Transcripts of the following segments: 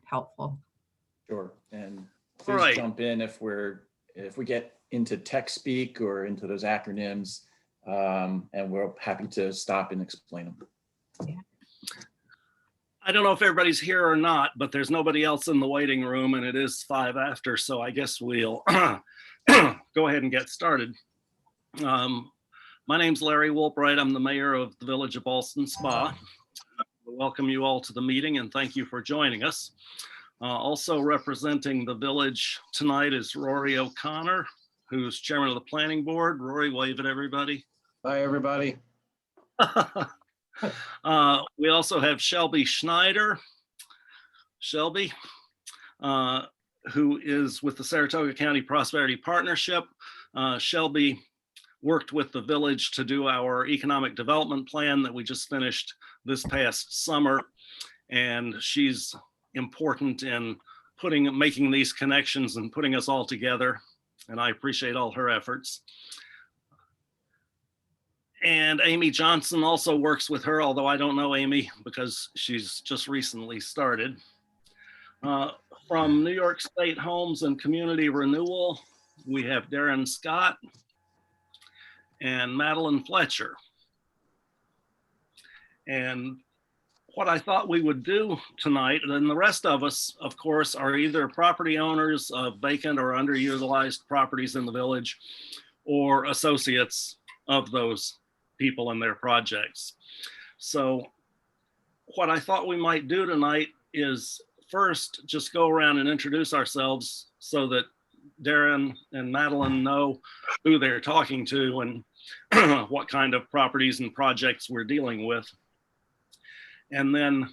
helpful. Sure. And All please right. jump in if we get into tech speak or into those acronyms, and we're happy to stop and explain them. I don't know if everybody's here or not, but there's nobody else in the waiting room and it is 5 after, so I guess we'll go ahead and get started. My name's Larry Woolbright. I'm the mayor of the village of Ballston Spa. Welcome you all to the meeting and thank you for joining us. Also representing the village tonight is Rory O'Connor, who's chairman of the planning board. Rory, wave at everybody. Hi, everybody. We also have Shelby Schneider. Shelby, who is with the Saratoga County Prosperity Partnership. Shelby worked with the village to do our economic development plan that we just finished this past summer. And she's important in making these connections and putting us all together. And I appreciate all her efforts. And Amy Johnson also works with her, although I don't know Amy because she's just recently started. From New York State Homes and Community Renewal, we have Darren Scott and Madeline Fletcher. And what I thought we would do tonight, and the rest of us, of course, are either property owners of vacant or underutilized properties in the village or associates of those people and their projects. So what I thought we might do tonight is first just go around and introduce ourselves so that Darren and Madeline know who they're talking to and what kind of properties and projects we're dealing with. And then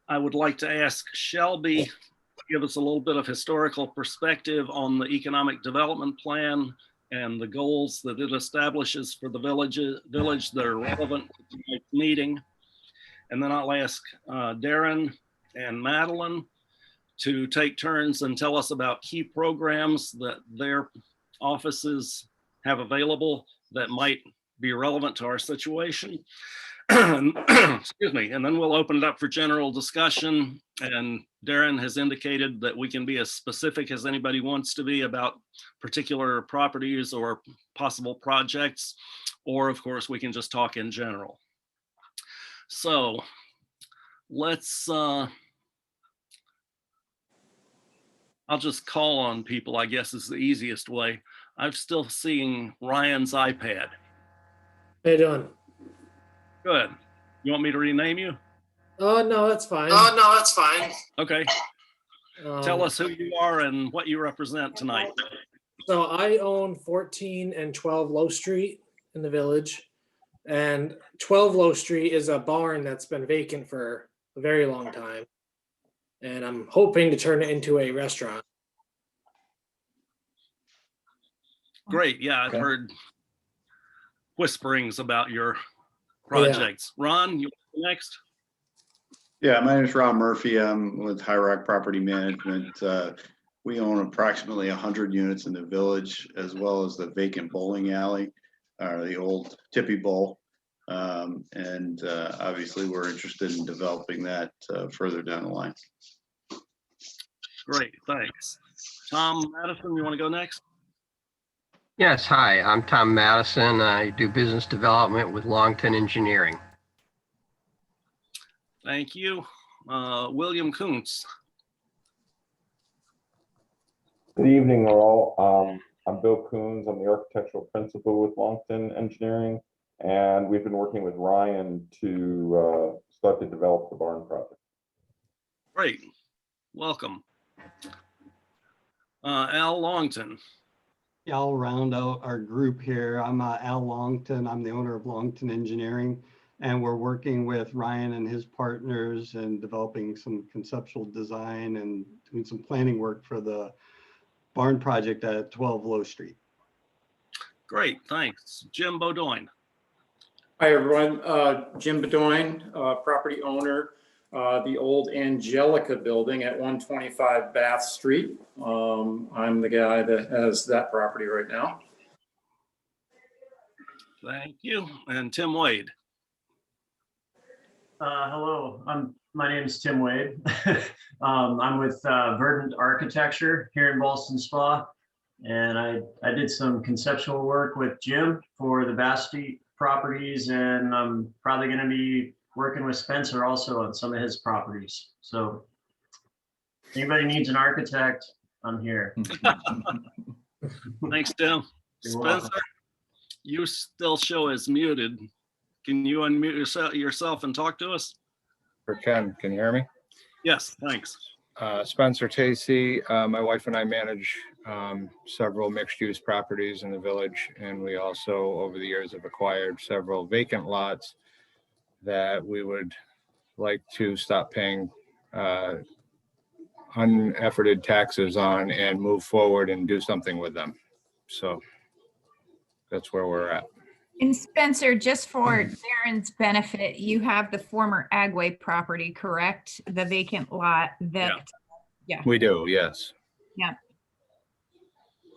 I would like to ask Shelby to give us a little bit of historical perspective on the economic development plan and the goals that it establishes for the village that are relevant to tonight's meeting. And then I'll ask Darren and Madeline to take turns and tell us about key programs that their offices have available that might be relevant to our situation. Excuse me, and then we'll open it up for general discussion. And Darren has indicated that we can be as specific as anybody wants to be about particular properties or possible projects, or of course we can just talk in general. So let's, I'll just call on people, I guess is the easiest way. I'm still seeing Ryan's iPad. How you doing? Good. You want me to rename you? Oh, no, that's fine. Oh, no, that's fine. Okay. Tell us who you are and what you represent tonight. So I own 14 and 12 Low Street in the village. And 12 Low Street is a barn that's been vacant for a very long time. And I'm hoping to turn it into a restaurant. Great. Yeah, I've Okay. heard whisperings about your projects. Ron, you want to go next? Yeah, my name is Ron Murphy. I'm with High Rock Property Management. We own approximately 100 units in the village, as well as the vacant bowling alley, the old Tippy Bowl. And obviously, we're interested in developing that further down the line. Great, thanks. Tom Madison, you want to go next? Yes, hi, I'm Tom Madison. I do business development with Longton Engineering. Thank you. William Kuntz. Good evening, all. I'm Bill Coons. I'm the architectural principal with Longton Engineering, and we've been working with Ryan to start to develop the barn project. Great, welcome. Al Longton. Yeah, I'll round out our group here. I'm Al Longton. I'm the owner of Longton Engineering, and we're working with Ryan and his partners and developing some conceptual design and doing some planning work for the barn project at 12 Low Street. Great, thanks. Jim Beaudoin. Hi, everyone. Jim Bedoin, property owner, the old Angelica building at 125 Bath Street. I'm the guy that has that property right now. Thank you. And Tim Wade. Hello, my name is Tim Wade. I'm with Verdant Architecture here in Ballston Spa, and I did some conceptual work with Jim for the Bass Street properties, and I'm probably going to be working with Spencer also on some of his properties. So if anybody needs an architect, I'm here. Thanks, Tim. You're welcome. Spencer, you still show as muted. Can you unmute yourself and talk to us? Sure can you hear me? Yes, thanks. Spencer Tacey, my wife and I manage several mixed-use properties in the village, and we also, over the years, have acquired several vacant lots that we would like to stop paying unefforted taxes on and move forward and do something with them. So that's where we're at. And Spencer, just for Darren's benefit, you have the former Agway property, correct? The vacant lot that, yeah. We do, yes. Yeah.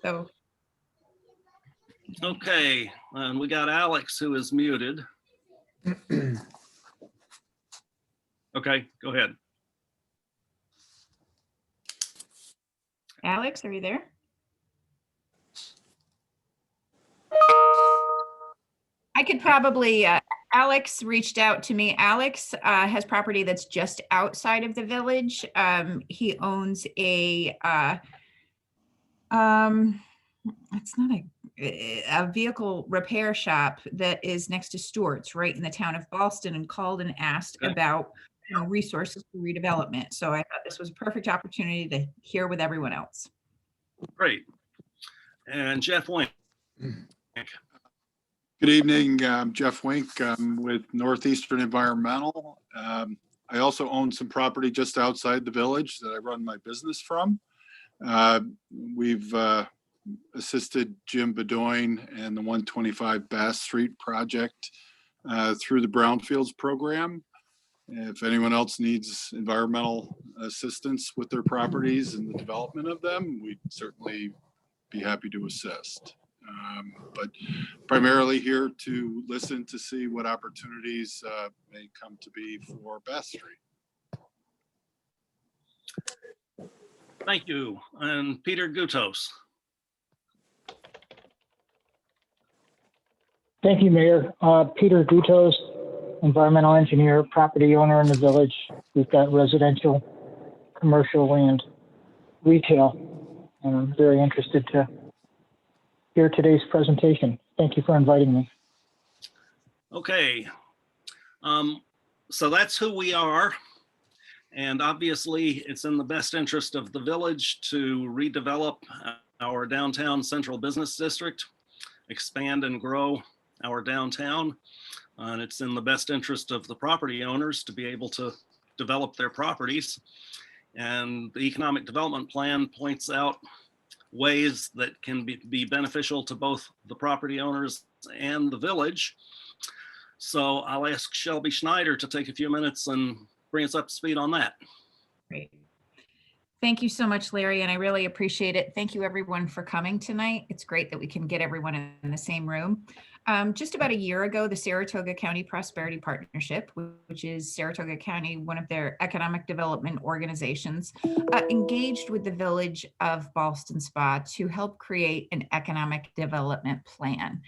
So. Okay, and we got Alex who is muted. Okay, go ahead. Alex, are you there? I could probably, Alex reached out to me. Alex has property that's just outside of the village. He owns a, it's not a vehicle repair shop that is next to Stewart's right in the town of Ballston, and called and asked about resources for redevelopment. So I thought this was a perfect opportunity to hear with everyone else. Great. And Jeff Wink. Good evening, I'm Jeff Wink. I'm with Northeastern Environmental. I also own some property just outside the village that I run my business from. We've assisted Jim Bedoin and the 125 Bass Street project through the Brownfields program. If anyone else needs environmental assistance with their properties and the development of them, we'd certainly be happy to assist. But primarily here to listen to see what opportunities may come to be for Bass Street. Thank you. And Peter Gutos. Thank you, Mayor. Peter Gutos, environmental engineer, property owner in the village. We've got residential, commercial, and retail. And I'm very interested to hear today's presentation. Thank you for inviting me. Okay. So that's who we are. And obviously it's in the best interest of the village to redevelop our downtown central business district, expand and grow our downtown. And it's in the best interest of the property owners to be able to develop their properties. And the economic development plan points out ways that can be beneficial to both the property owners and the village. So I'll ask Shelby Schneider to take a few minutes and bring us up to speed on that. Great. Thank you so much, Larry, and I really appreciate it. Thank you everyone for coming tonight. It's great that we can get everyone in the same room. Just about a year ago, the Saratoga County Prosperity Partnership, which is Saratoga County, one of their economic development organizations, engaged with the village of Ballston Spa to help create an economic development plan.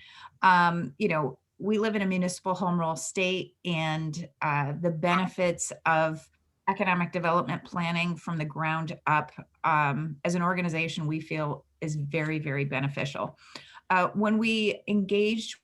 You know, we live in a municipal home rule state, and the benefits of economic development planning from the ground up as an organization, we feel is very, very beneficial. When we engaged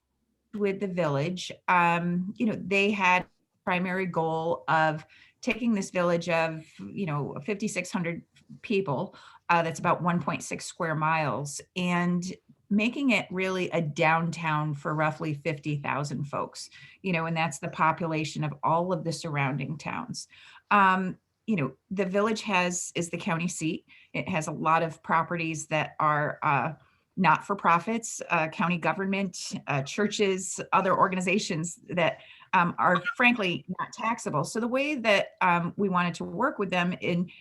with the village, you know, they had primary goal of taking this village of, you know, 5,600 people, that's about 1.6 square miles, and making it really a downtown for roughly 50,000 folks, you know, and that's the population of all of the surrounding towns. You know, the village is the county seat. It has a lot of properties that are not-for-profits, county government, churches, other organizations that are frankly not taxable. So the way that we wanted to work with them in,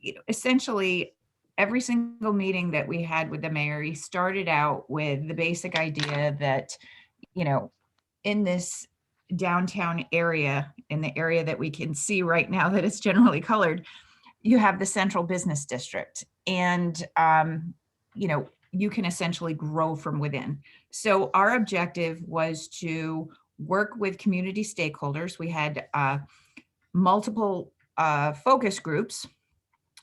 you know, essentially every single meeting that we had with the mayor, he started out with the basic idea that, you know, in this downtown area, in the area that we can see right now that it's generally colored, you have the central business district, and you can essentially grow from within. So our objective was to work with community stakeholders. We had multiple focus groups,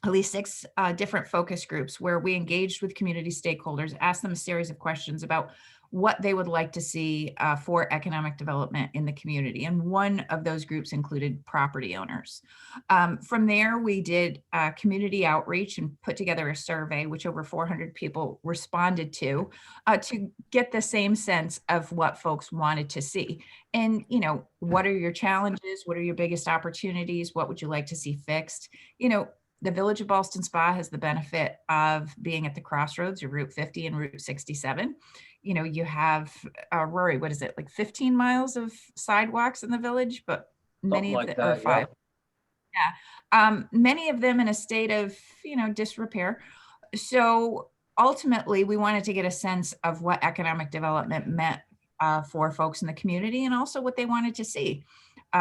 at least 6 different focus groups, where we engaged with community stakeholders, asked them a series of questions about what they would like to see for economic development in the community. And one of those groups included property owners. From there, we did community outreach and put together a survey, which over 400 people responded to get the same sense of what folks wanted to see. And, what are your challenges? What are your biggest opportunities? What would you like to see fixed? The Village of Ballston Spa has the benefit of being at the crossroads of Route 50 and Route 67. You have, Rory, what is it, like 15 miles of sidewalks in the village, but many of them, or 5. Yeah. Many of them in a state of, disrepair. So ultimately, we wanted to get a sense of what economic development meant for folks in the community, and also what they wanted to see.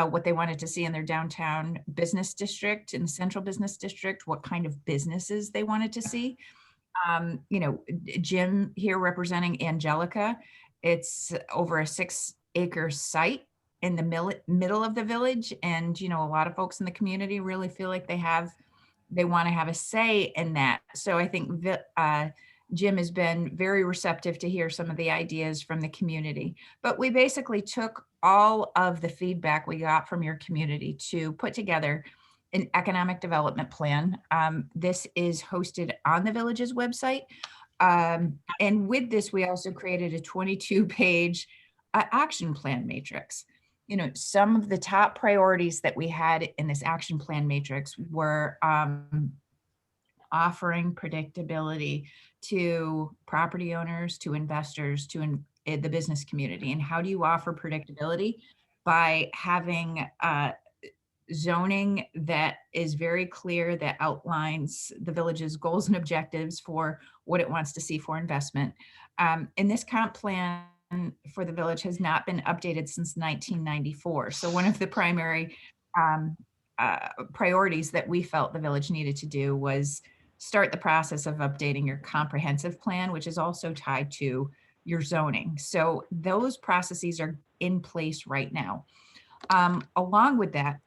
What they wanted to see in their downtown business district, in the central business district, what kind of businesses they wanted to see. Jim here representing Angelica, it's over a 6-acre site in the middle of the village. And, a lot of folks in the community really feel like they want to have a say in that. So I think Jim has been very receptive to hear some of the ideas from the community. But we basically took all of the feedback we got from your community to put together an economic development plan. This is hosted on the village's website. And with this, we also created a 22-page action plan matrix. Some of the top priorities that we had in this action plan matrix were offering predictability to property owners, to investors, to the business community. And how do you offer predictability? By having zoning that is very clear, that outlines the village's goals and objectives for what it wants to see for investment. And this comp plan for the village has not been updated since 1994. So one of the primary priorities that we felt the village needed to do was start the process of updating your comprehensive plan, which is also tied to your zoning. So those processes are in place right now. Along with that,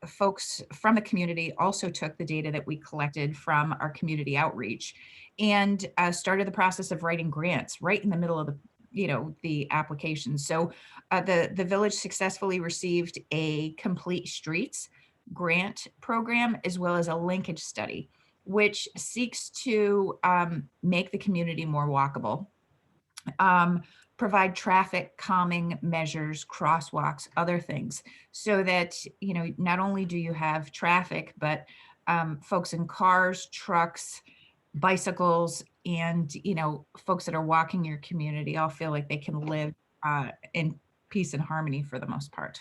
folks from the community also took the data that we collected from our community outreach and started the process of writing grants right in the middle of the application. So the village successfully received a Complete Streets grant program, as well as a linkage study, which seeks to make the community more walkable, provide traffic calming measures, crosswalks, other things, so that, not only do you have traffic, but folks in cars, trucks, bicycles, and, folks that are walking your community all feel like they can live in peace and harmony for the most part.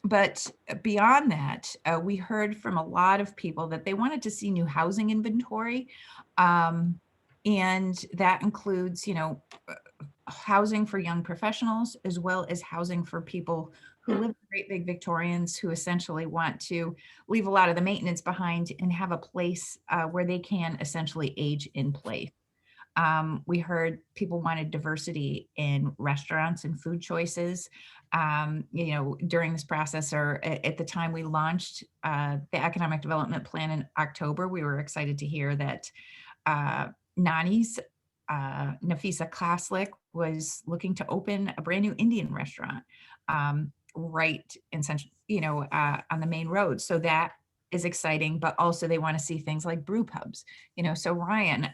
But beyond that, we heard from a lot of people that they wanted to see new housing inventory. And that includes, housing for young professionals, as well as housing for people who live in Great Big Victorians, who essentially want to leave a lot of the maintenance behind and have a place where they can essentially age in place. We heard people wanted diversity in restaurants and food choices. During this process, or at the time we launched the economic development plan in October, we were excited to hear that Nani's Nafisa Klaslik was looking to open a brand new Indian restaurant right in central, on the main road. So that is exciting, but also they want to see things like brew pubs. So Ryan,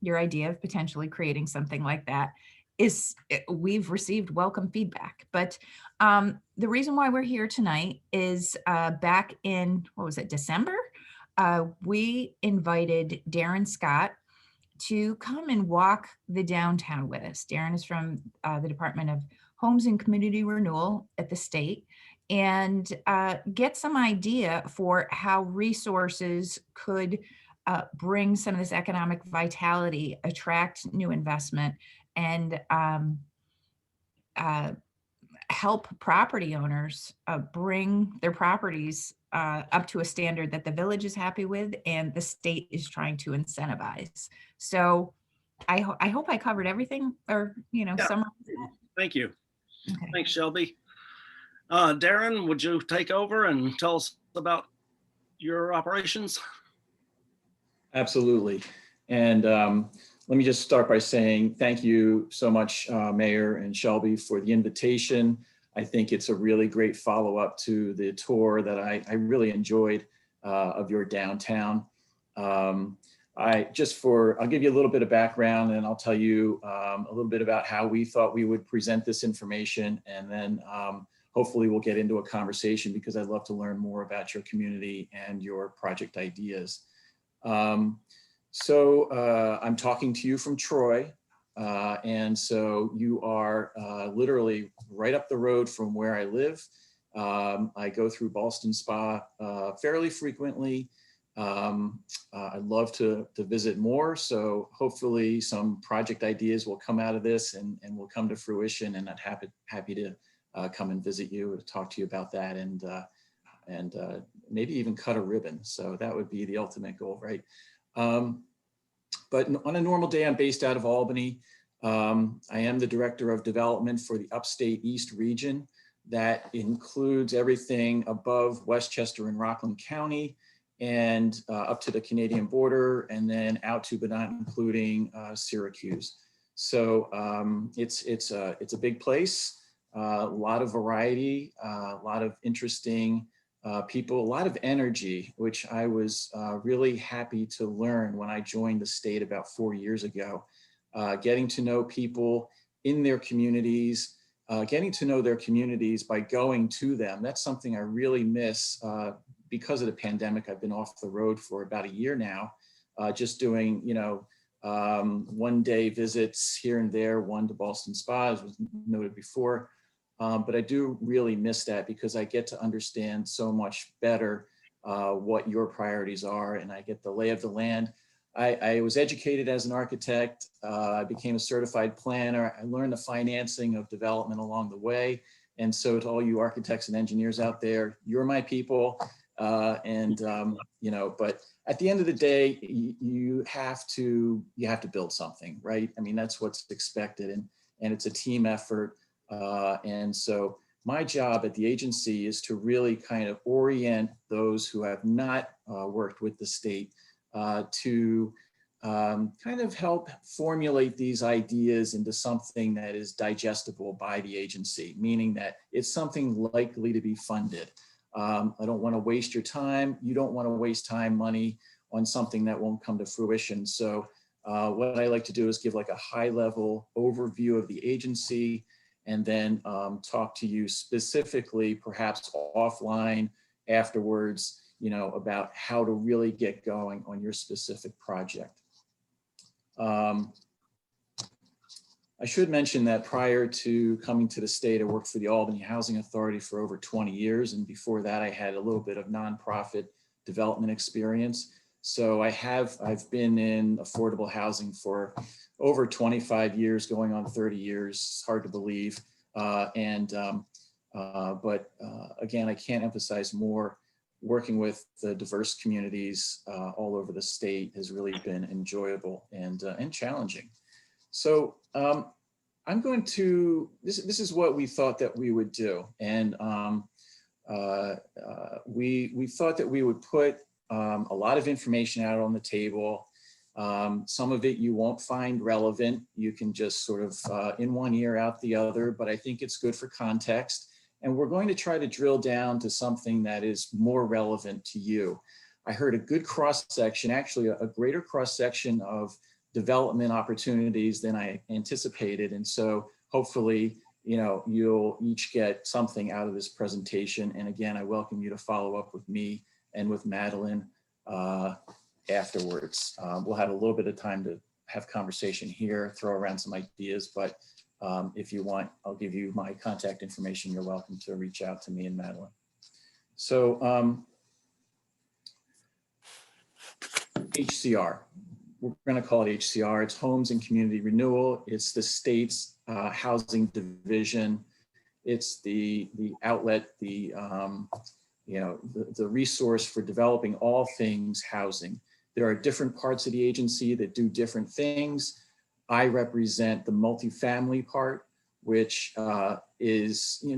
your idea of potentially creating something like that we've received welcome feedback. But the reason why we're here tonight is back in, December? We invited Darren Scott to come and walk the downtown with us. Darren is from the Department of Homes and Community Renewal at the state, and get some idea for how resources could bring some of this economic vitality, attract new investment, and help property owners bring their properties up to a standard that the village is happy with and the state is trying to incentivize. So I hope I covered everything, or, Yeah. summarized Thank you. that. Okay. Thanks, Shelby. Darren, would you take over and tell us about your operations? Absolutely. And let me just start by saying thank you so much, Mayor and Shelby, for the invitation. I think it's a really great follow-up to the tour that I really enjoyed of your downtown. I'll give you a little bit of background, and I'll tell you a little bit about how we thought we would present this information, and then hopefully we'll get into a conversation, because I'd love to learn more about your community and your project ideas. I'm talking to you from Troy, and so you are literally right up the road from where I live. I go through Ballston Spa fairly frequently. I'd love to visit more, so hopefully some project ideas will come out of this and will come to fruition, and I'm happy to come and visit you and talk to you about that, and maybe even cut a ribbon. So that would be the ultimate goal, right? But on a normal day, I'm based out of Albany. I am the Director of Development for the Upstate East region. That includes everything above Westchester and Rockland County, and up to the Canadian border, and then out to, but not including, Syracuse. So it's a big place, a lot of variety, a lot of interesting people, a lot of energy, which I was really happy to learn when I joined the state about 4 years ago. Getting to know people in their communities, getting to know their communities by going to them. That's something I really miss. Because of the pandemic, I've been off the road for about a year now, just doing, one-day visits here and there, one to Ballston Spa, as was noted before. But I do really miss that, because I get to understand so much better what your priorities are, and I get the lay of the land. I was educated as an architect. I became a certified planner. I learned the financing of development along the way. And so to all you architects and engineers out there, you're my people. But at the end of the day, you have to build something, right? I mean, that's what's expected, and it's a team effort. And so my job at the agency is to really kind of orient those who have not worked with the state to kind of help formulate these ideas into something that is digestible by the agency, meaning that it's something likely to be funded. I don't want to waste your time. You don't want to waste time, money on something that won't come to fruition. So what I like to do is give like a high level overview of the agency, and then talk to you specifically, perhaps offline afterwards, about how to really get going on your specific project. I should mention that prior to coming to the state, I worked for the Albany Housing Authority for over 20 years. And before that, I had a little bit of nonprofit development experience. So I've been in affordable housing for over 25 years, going on 30 years. It's hard to believe. But again, I can't emphasize more. Working with the diverse communities all over the state has really been enjoyable and challenging. So I'm going to, this is what we thought that we would do. And we thought that we would put a lot of information out on the table. Some of it you won't find relevant. You can just sort of in one ear out the other, but I think it's good for context. And we're going to try to drill down to something that is more relevant to you. I heard a good cross-section, actually a greater cross-section of development opportunities than I anticipated. And so hopefully, you'll each get something out of this presentation. And again, I welcome you to follow up with me and with Madeline afterwards. We'll have a little bit of time to have conversation here, throw around some ideas, but if you want, I'll give you my contact information. You're welcome to reach out to me and Madeline. So HCR, we're going to call it HCR. It's Homes and Community Renewal. It's the state's housing division. It's the outlet, the the resource for developing all things housing. There are different parts of the agency that do different things. I represent the multifamily part, which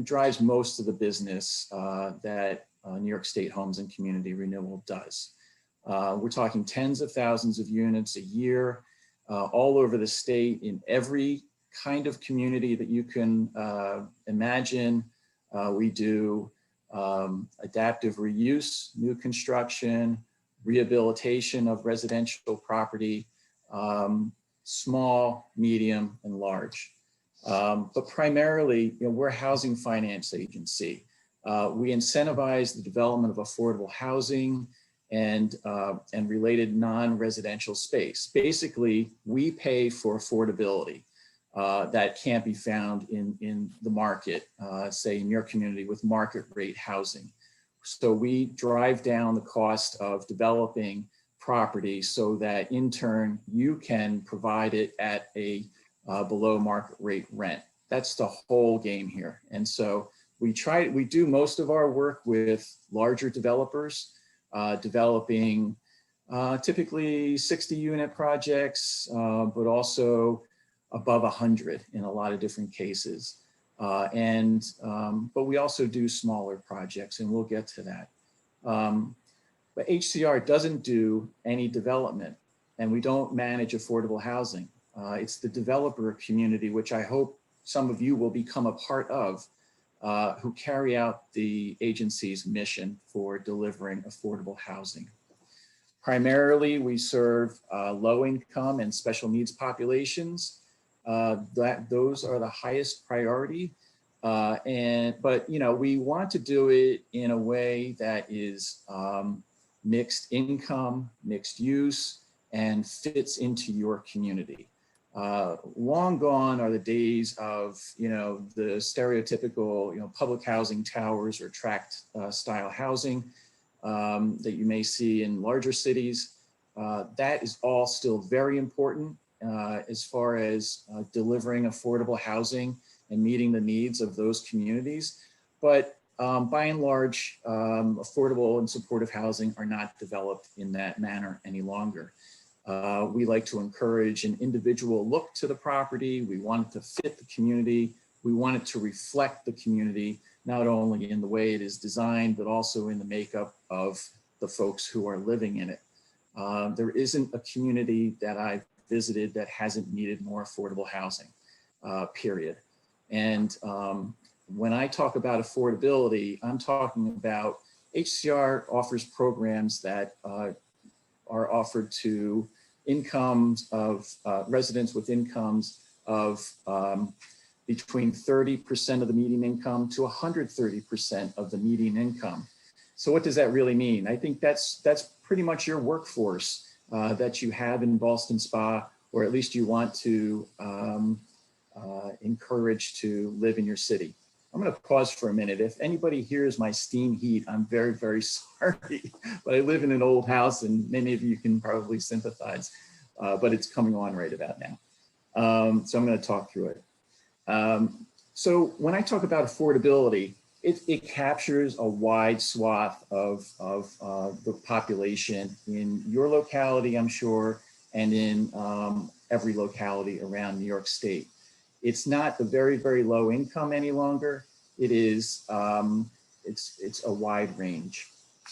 drives most of the business that New York State Homes and Community Renewal does. We're talking tens of thousands of units a year, all over the state, in every kind of community that you can imagine. We do adaptive reuse, new construction, rehabilitation of residential property, small, medium, and large. But primarily, we're a housing finance agency. We incentivize the development of affordable housing and related non-residential space. Basically, we pay for affordability that can't be found in the market, say in your community with market rate housing. So we drive down the cost of developing property so that in turn you can provide it at a below market rate rent. That's the whole game here. And so we do most of our work with larger developers, developing typically 60 unit projects, but also above 100 in a lot of different cases. But we also do smaller projects, and we'll get to that. But HCR doesn't do any development, and we don't manage affordable housing. It's the developer community, which I hope some of you will become a part of, who carry out the agency's mission for delivering affordable housing. Primarily, we serve low income and special needs populations. Those are the highest priority. But we want to do it in a way that is mixed income, mixed use, and fits into your community. Long gone are the days of the stereotypical public housing towers or tract style housing that you may see in larger cities. That is all still very important as far as delivering affordable housing and meeting the needs of those communities. But by and large, affordable and supportive housing are not developed in that manner any longer. We like to encourage an individual look to the property. We want it to fit the community. We want it to reflect the community, not only in the way it is designed, but also in the makeup of the folks who are living in it. There isn't a community that I've visited that hasn't needed more affordable housing, period. And when I talk about affordability, I'm talking about HCR offers programs that are offered to incomes of residents with incomes of between 30% of the median income to 130% of the median income. So what does that really mean? I think that's pretty much your workforce that you have in Ballston Spa, or at least you want to encourage to live in your city. I'm going to pause for a minute. If anybody hears my steam heat, I'm very, very sorry. But I live in an old house, and many of you can probably sympathize, but it's coming on right about now. So I'm going to talk through it. So when I talk about affordability, it captures a wide swath of the population in your locality, I'm sure, and in every locality around New York State. It's not the very, very low income any longer. It is, it's a wide range.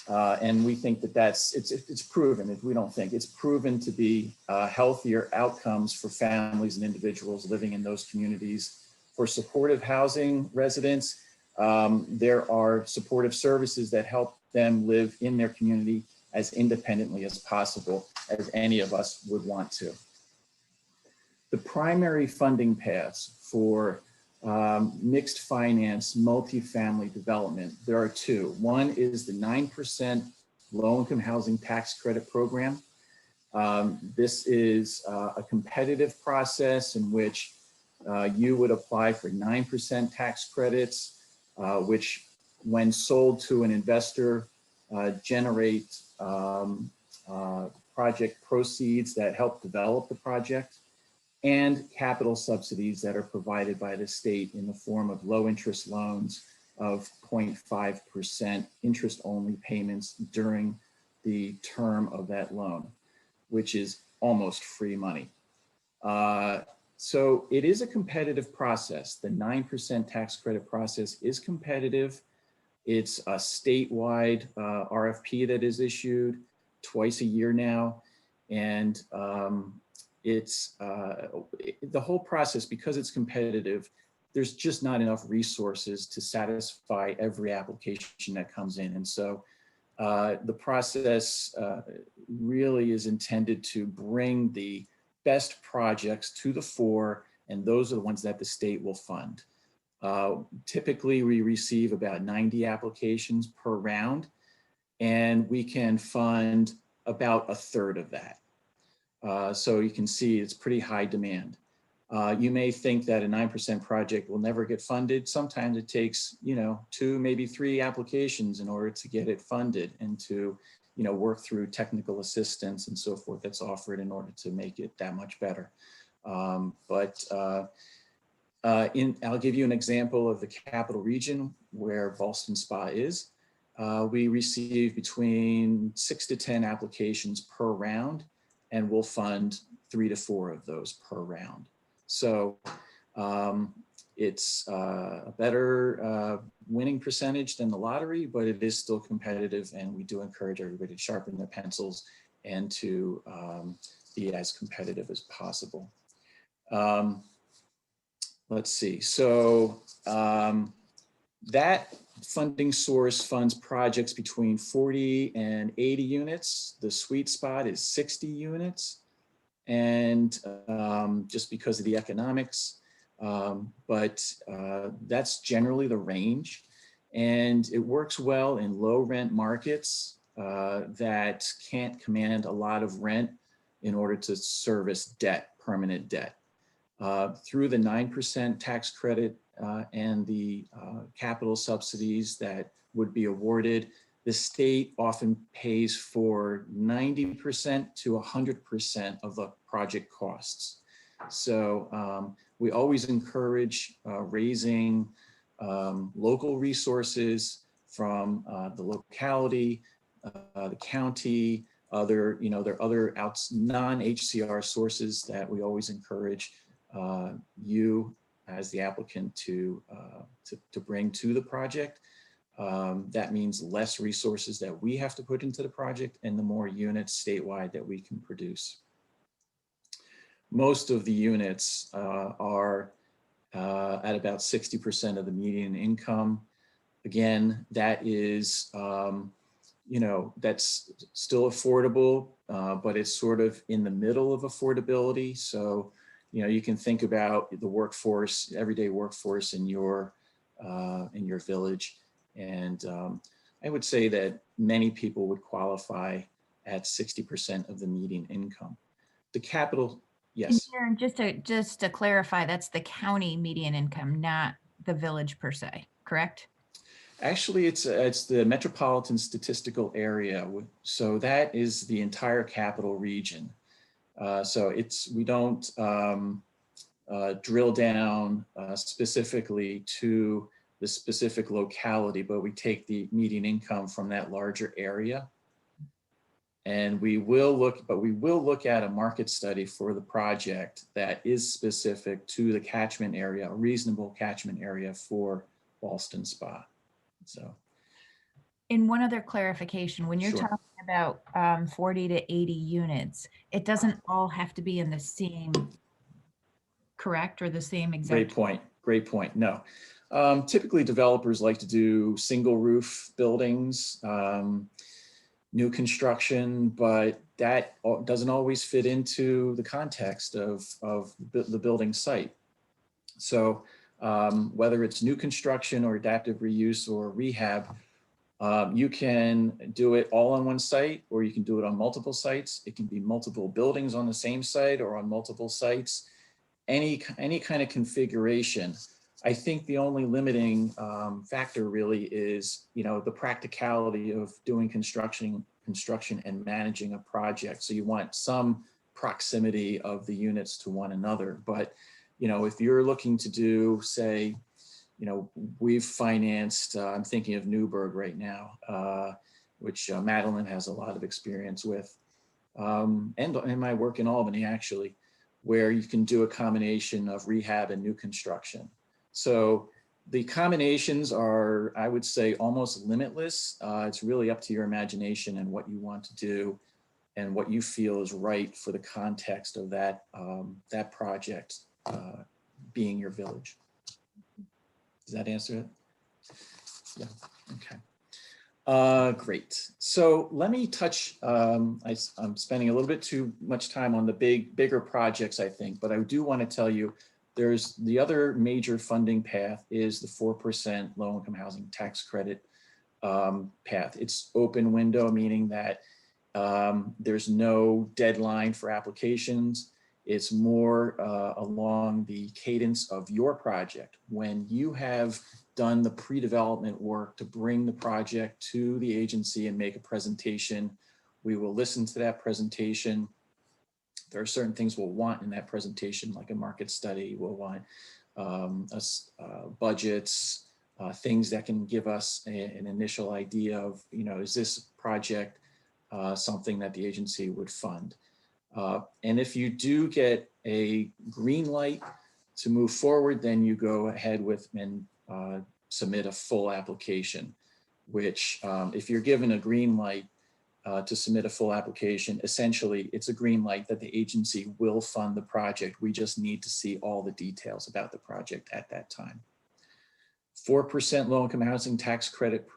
And we think that it's proven, if we don't think, it's proven to be healthier outcomes for families and individuals living in those communities. For supportive housing residents, there are supportive services that help them live in their community as independently as possible, as any of us would want to. The primary funding paths for mixed finance multifamily development, there are two. One is the 9% low-income housing tax credit program. This is a competitive process in which you would apply for 9% tax credits, which when sold to an investor, generate project proceeds that help develop the project, and capital subsidies that are provided by the state in the form of low interest loans of 0.5% interest-only payments during the term of that loan, which is almost free money. So it is a competitive process. The 9% tax credit process is competitive. It's a statewide RFP that is issued twice a year now. And it's the whole process, because it's competitive, there's just not enough resources to satisfy every application that comes in. And so the process really is intended to bring the best projects to the fore, and those are the ones that the state will fund. Typically, we receive about 90 applications per round, and we can fund about a third of that. So you can see it's pretty high demand. You may think that a 9% project will never get funded. Sometimes it takes, 2, maybe 3 applications in order to get it funded and to, work through technical assistance and so forth that's offered in order to make it that much better. I'll give you an example of the capital region where Ballston Spa is. We receive between 6 to 10 applications per round, and we'll fund 3 to 4 of those per round. So it's a better winning percentage than the lottery, but it is still competitive, and we do encourage everybody to sharpen their pencils and to be as competitive as possible. Let's see. So that funding source funds projects between 40 and 80 units. The sweet spot is 60 units. And just because of the economics, but that's generally the range. And it works well in low rent markets that can't command a lot of rent in order to service debt, permanent debt. Through the 9% tax credit and the capital subsidies that would be awarded, the state often pays for 90% to 100% of the project costs. So we always encourage raising local resources from the locality, the county, other, there are other non-HCR sources that we always encourage you as the applicant to bring to the project. That means less resources that we have to put into the project and the more units statewide that we can produce. Most of the units are at about 60% of the median income. Again, that is, that's still affordable, but it's sort of in the middle of affordability. So, you can think about the workforce, everyday workforce in your village. And I would say that many people would qualify at 60% of the median income. The capital, yes. And Sharon, just to clarify, that's the county median income, not the village per se, correct? Actually, it's the metropolitan statistical area. So that is the entire capital region. So we don't drill down specifically to the specific locality, but we take the median income from that larger area. And we will look at a market study for the project that is specific to the catchment area, a reasonable catchment area for Ballston Spa. So. In one other clarification, when you're Sure. talking about 40 to 80 units, it doesn't all have to be in the same, correct, or the same exact? Great point. No. Typically, developers like to do single roof buildings, new construction, but that doesn't always fit into the context of the building site. So whether it's new construction or adaptive reuse or rehab, you can do it all on one site, or you can do it on multiple sites. It can be multiple buildings on the same site or on multiple sites. Any kind of configuration. I think the only limiting factor really is, the practicality of doing construction and managing a project. So you want some proximity of the units to one another. But, if you're looking to do, say, we've financed, I'm thinking of Newburgh right now, which Madeline has a lot of experience with. And my work in Albany, actually, where you can do a combination of rehab and new construction. So the combinations are, I would say, almost limitless. It's really up to your imagination and what you want to do and what you feel is right for the context of that, that project being your village. Does that answer it? Yeah, okay. Great. So let me touch, I'm spending a little bit too much time on the bigger projects, I think, but I do want to tell you there's the other major funding path is the 4% low-income housing tax credit path. It's open window, meaning that there's no deadline for applications. It's more along the cadence of your project. When you have done the pre-development work to bring the project to the agency and make a presentation, we will listen to that presentation. There are certain things we'll want in that presentation, like a market study. We'll want budgets, things that can give us an initial idea of, is this project something that the agency would fund? And if you do get a green light to move forward, then you go ahead with and submit a full application, which if you're given a green light to submit a full application, essentially it's a green light that the agency will fund the project. We just need to see all the details about the project at that time. 4% low-income housing tax credit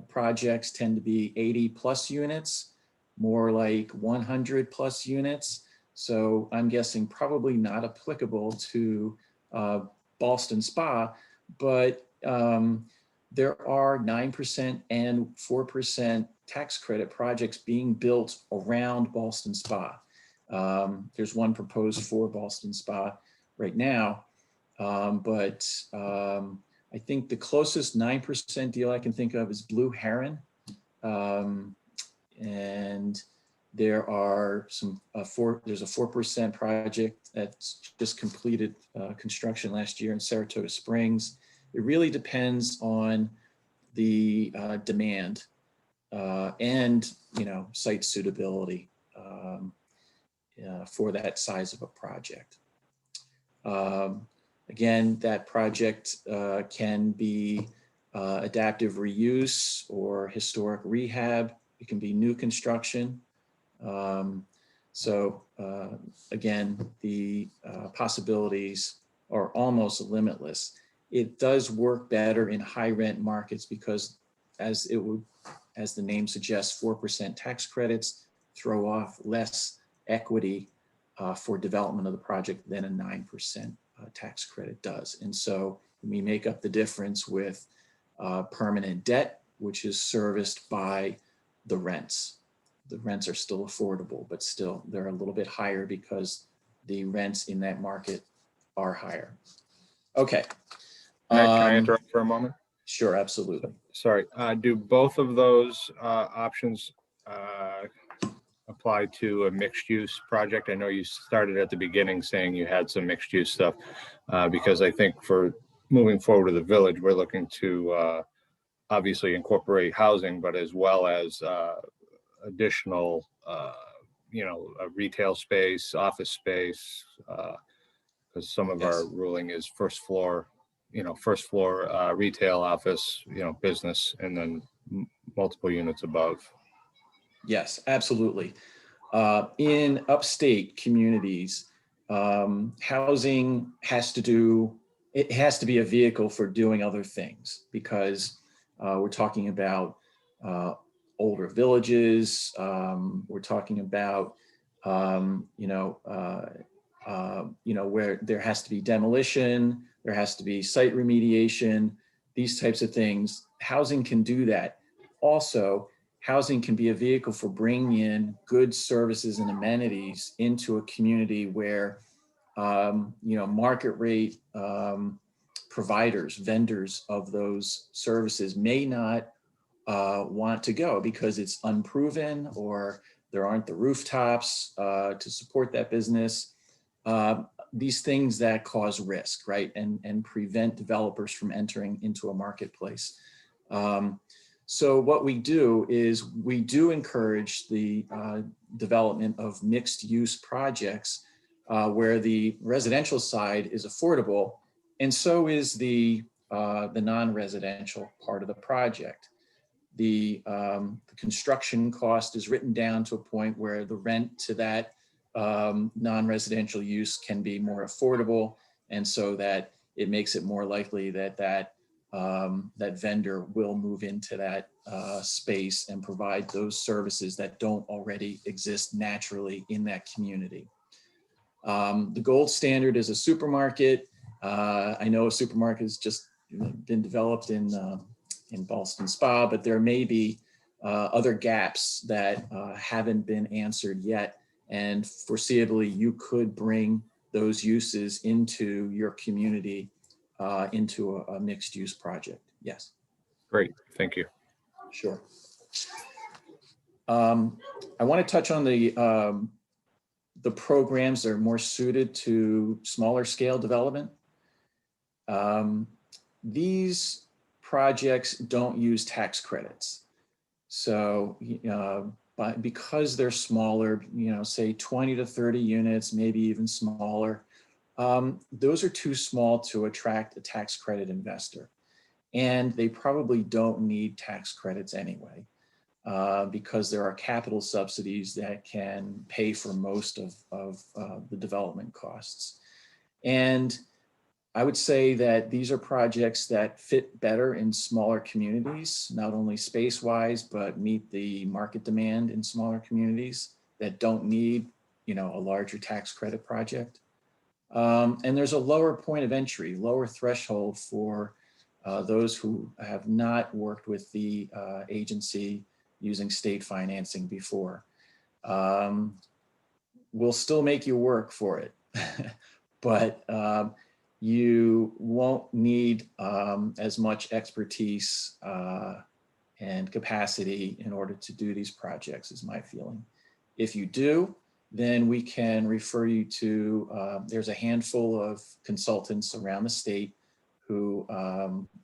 projects tend to be 80 plus units, more like 100 plus units. So I'm guessing probably not applicable to Ballston Spa, but there are 9% and 4% tax credit projects being built around Ballston Spa. There's one proposed for Ballston Spa right now, but I think the closest 9% deal I can think of is Blue Heron. And there are some, there's a 4% project that's just completed construction last year in Saratoga Springs. It really depends on the demand and, site suitability for that size of a project. Again, that project can be adaptive reuse or historic rehab. It can be new construction. Again, the possibilities are almost limitless. It does work better in high rent markets because as the name suggests, 4% tax credits throw off less equity for development of the project than a 9% tax credit does. And so we make up the difference with permanent debt, which is serviced by the rents. The rents are still affordable, but still they're a little bit higher because the rents in that market are higher. Okay. Can I interrupt for a moment? Sure, absolutely. Sorry. Do both of those options apply to a mixed use project? I know you started at the beginning saying you had some mixed use stuff because I think for moving forward to the village, we're looking to obviously incorporate housing, but as well as additional, a retail space, office space, because some of our ruling is first floor retail, office, business, and then multiple units above. Yes, absolutely. In upstate communities, housing has to be a vehicle for doing other things because we're talking about older villages. We're talking about, where there has to be demolition, there has to be site remediation, these types of things. Housing can do that. Also, housing can be a vehicle for bringing in good services and amenities into a community where, market rate providers, vendors of those services may not want to go because it's unproven or there aren't the rooftops to support that business. these things that cause risk, right? And prevent developers from entering into a marketplace. So what we do is we do encourage the development of mixed use projects where the residential side is affordable, and so is the non-residential part of the project. The construction cost is written down to a point where the rent to that non-residential use can be more affordable, and so that it makes it more likely that that vendor will move into that space and provide those services that don't already exist naturally in that community. The gold standard is a supermarket. I know a supermarket has just been developed in Ballston Spa, but there may be other gaps that haven't been answered yet. And foreseeably, you could bring those uses into your community, into a mixed use project. Yes. Great, thank you. Sure. I want to touch on the programs that are more suited to smaller scale development. These projects don't use tax credits. So, but because they're smaller, say 20 to 30 units, maybe even smaller, those are too small to attract a tax credit investor. And they probably don't need tax credits anyway, because there are capital subsidies that can pay for most of the development costs. And I would say that these are projects that fit better in smaller communities, not only space-wise, but meet the market demand in smaller communities that don't need, a larger tax credit project. And there's a lower point of entry, lower threshold for those who have not worked with the agency using state financing before. We'll still make you work for it, but you won't need as much expertise and capacity in order to do these projects, is my feeling. If you do, then we can refer you to, there's a handful of consultants around the state who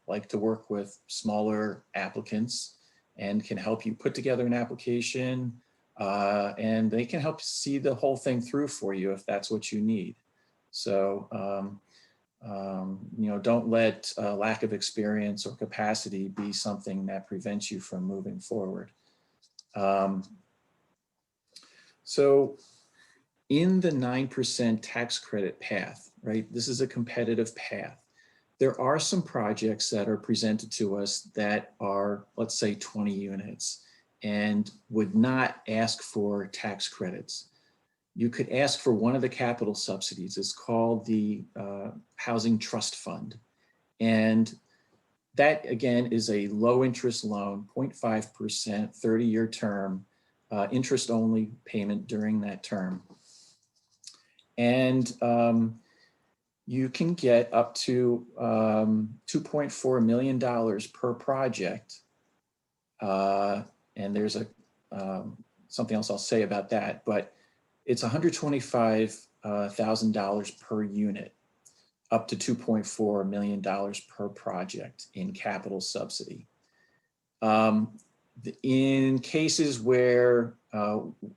like to work with smaller applicants and can help you put together an application, and they can help see the whole thing through for you if that's what you need. So, don't let lack of experience or capacity be something that prevents you from moving forward. So in the 9% tax credit path, right, this is a competitive path. There are some projects that are presented to us that are, let's say, 20 units and would not ask for tax credits. You could ask for one of the capital subsidies. It's called the Housing Trust Fund. And that, again, is a low interest loan, 0.5%, 30-year term, interest only payment during that term. And you can get up to $2.4 million per project. And there's something else I'll say about that, but it's $125,000 per unit, up to $2.4 million per project in capital subsidy. In cases where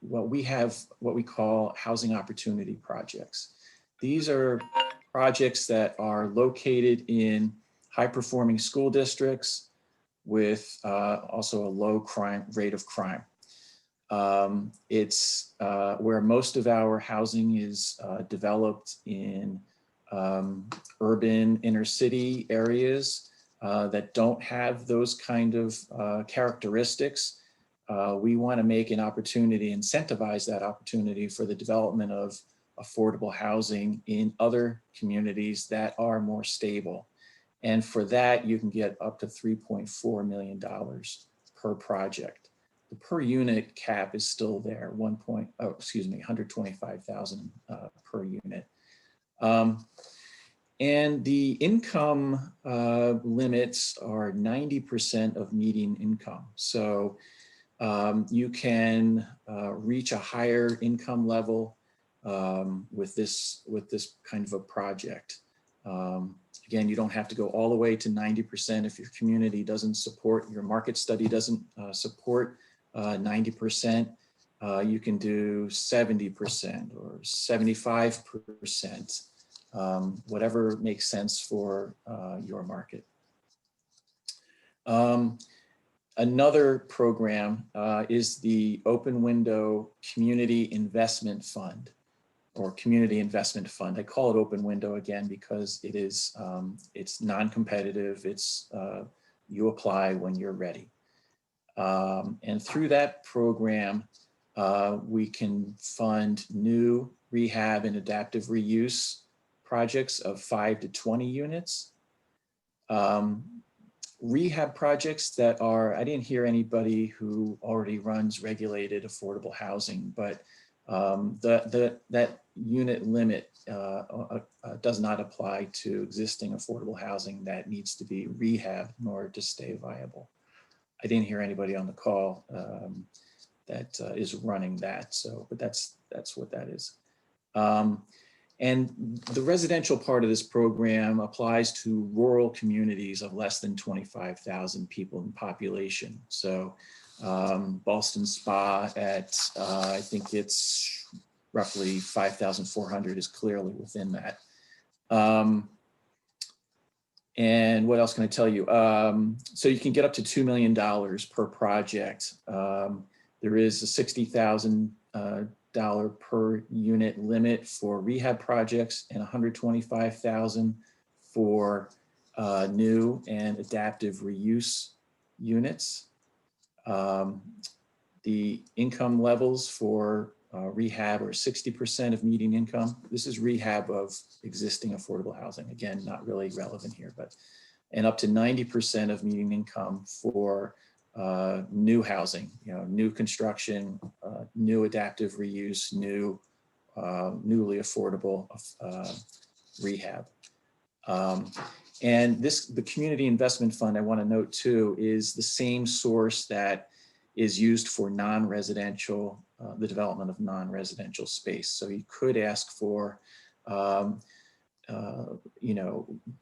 we have what we call housing opportunity projects. These are projects that are located in high-performing school districts with also a low crime rate of crime. It's where most of our housing is developed in urban inner city areas that don't have those kind of characteristics. We want to make an opportunity, incentivize that opportunity for the development of affordable housing in other communities that are more stable. And for that, you can get up to $3.4 million per project. The per unit cap is still there, 125,000 per unit. And the income limits are 90% of median income. So you can reach a higher income level with this kind of a project. Again, you don't have to go all the way to 90% if your community doesn't support, your market study doesn't support 90%. You can do 70% or 75%, whatever makes sense for your market. Another program is the Open Window Community Investment Fund, or Community Investment Fund. I call it Open Window again because it is it's non-competitive. It's you apply when you're ready, and through that program, we can fund new rehab and adaptive reuse projects of 5 to 20 units. Rehab projects that are, I didn't hear anybody who already runs regulated affordable housing, but that unit limit does not apply to existing affordable housing that needs to be rehabbed in order to stay viable. I didn't hear anybody on the call that is running that, so, but that's what that is. And the residential part of this program applies to rural communities of less than 25,000 people in population. So Ballston Spa at, I think it's roughly 5,400 is clearly within that. And what else can I tell you? So you can get up to $2 million per project. There is a $60,000 per unit limit for rehab projects and $125,000 for new and adaptive reuse units. The income levels for rehab are 60% of median income. This is rehab of existing affordable housing. Again, not really relevant here, but, and up to 90% of median income for new housing, new construction, new adaptive reuse, newly affordable rehab. And the Community Investment Fund, I want to note too, is the same source that is used for non-residential, the development of non-residential space. So you could ask for, $2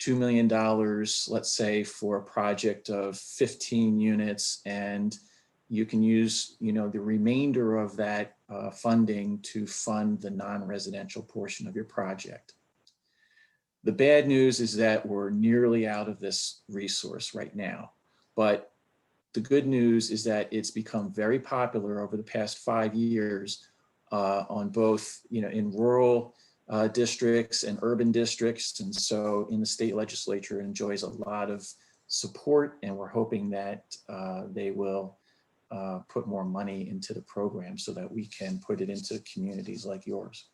million, let's say, for a project of 15 units, and you can use, the remainder of that funding to fund the non-residential portion of your project. The bad news is that we're nearly out of this resource right now, but the good news is that it's become very popular over the past 5 years on both, in rural districts and urban districts. And so in the state legislature, it enjoys a lot of support, and we're hoping that they will put more money into the program so that we can put it into communities like yours.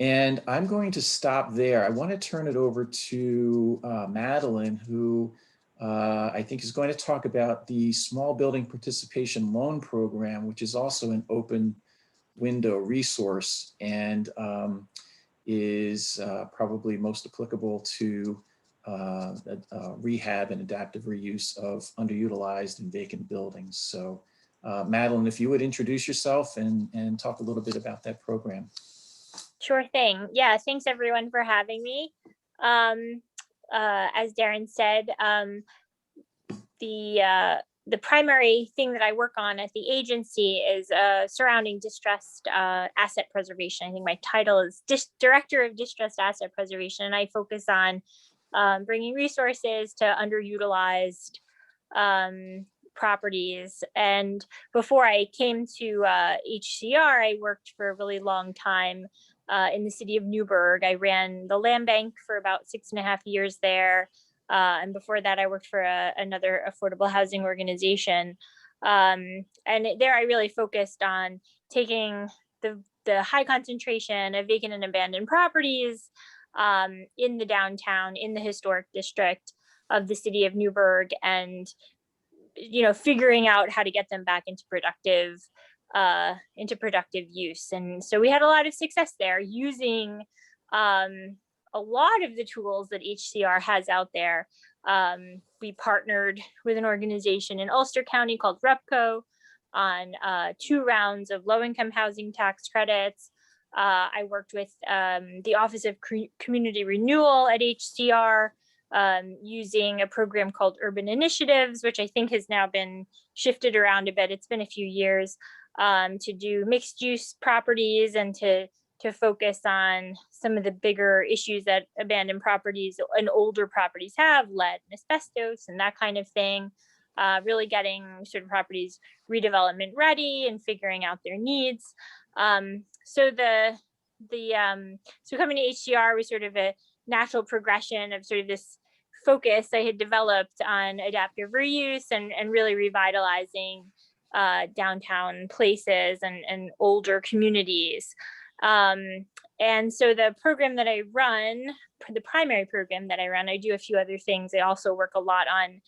And I'm going to stop there. I want to turn it over to Madeline, who I think is going to talk about the Small Building Participation Loan Program, which is also an open window resource and is probably most applicable to rehab and adaptive reuse of underutilized and vacant buildings. So Madeline, if you would introduce yourself and talk a little bit about that program. Sure thing. Yeah, thanks everyone for having me. As Darren said, the primary thing that I work on at the agency is surrounding distressed asset preservation. I think my title is Director of Distressed Asset Preservation, and I focus on bringing resources to underutilized properties. And before I came to HCR, I worked for a really long time in the city of Newburgh. I ran the land bank for about 6.5 years there. And before that, I worked for another affordable housing organization. And there I really focused on taking the high concentration of vacant and abandoned properties in the downtown, in the historic district of the city of Newburgh, and figuring out how to get them back into productive use. And so we had a lot of success there using a lot of the tools that HCR has out there. We partnered with an organization in Ulster County called REPCO on 2 rounds of low-income housing tax credits. I worked with the Office of Community Renewal at HCR, using a program called Urban Initiatives, which I think has now been shifted around a bit. It's been a few years, to do mixed use properties and to focus on some of the bigger issues that abandoned properties and older properties have, lead and asbestos and that kind of thing. Really getting sort of properties redevelopment ready and figuring out their needs. So coming to HCR was sort of a natural progression of sort of this focus I had developed on adaptive reuse and really revitalizing downtown places and older communities. And so the program that I run, the primary program that I run, I do a few other things. I also work a lot on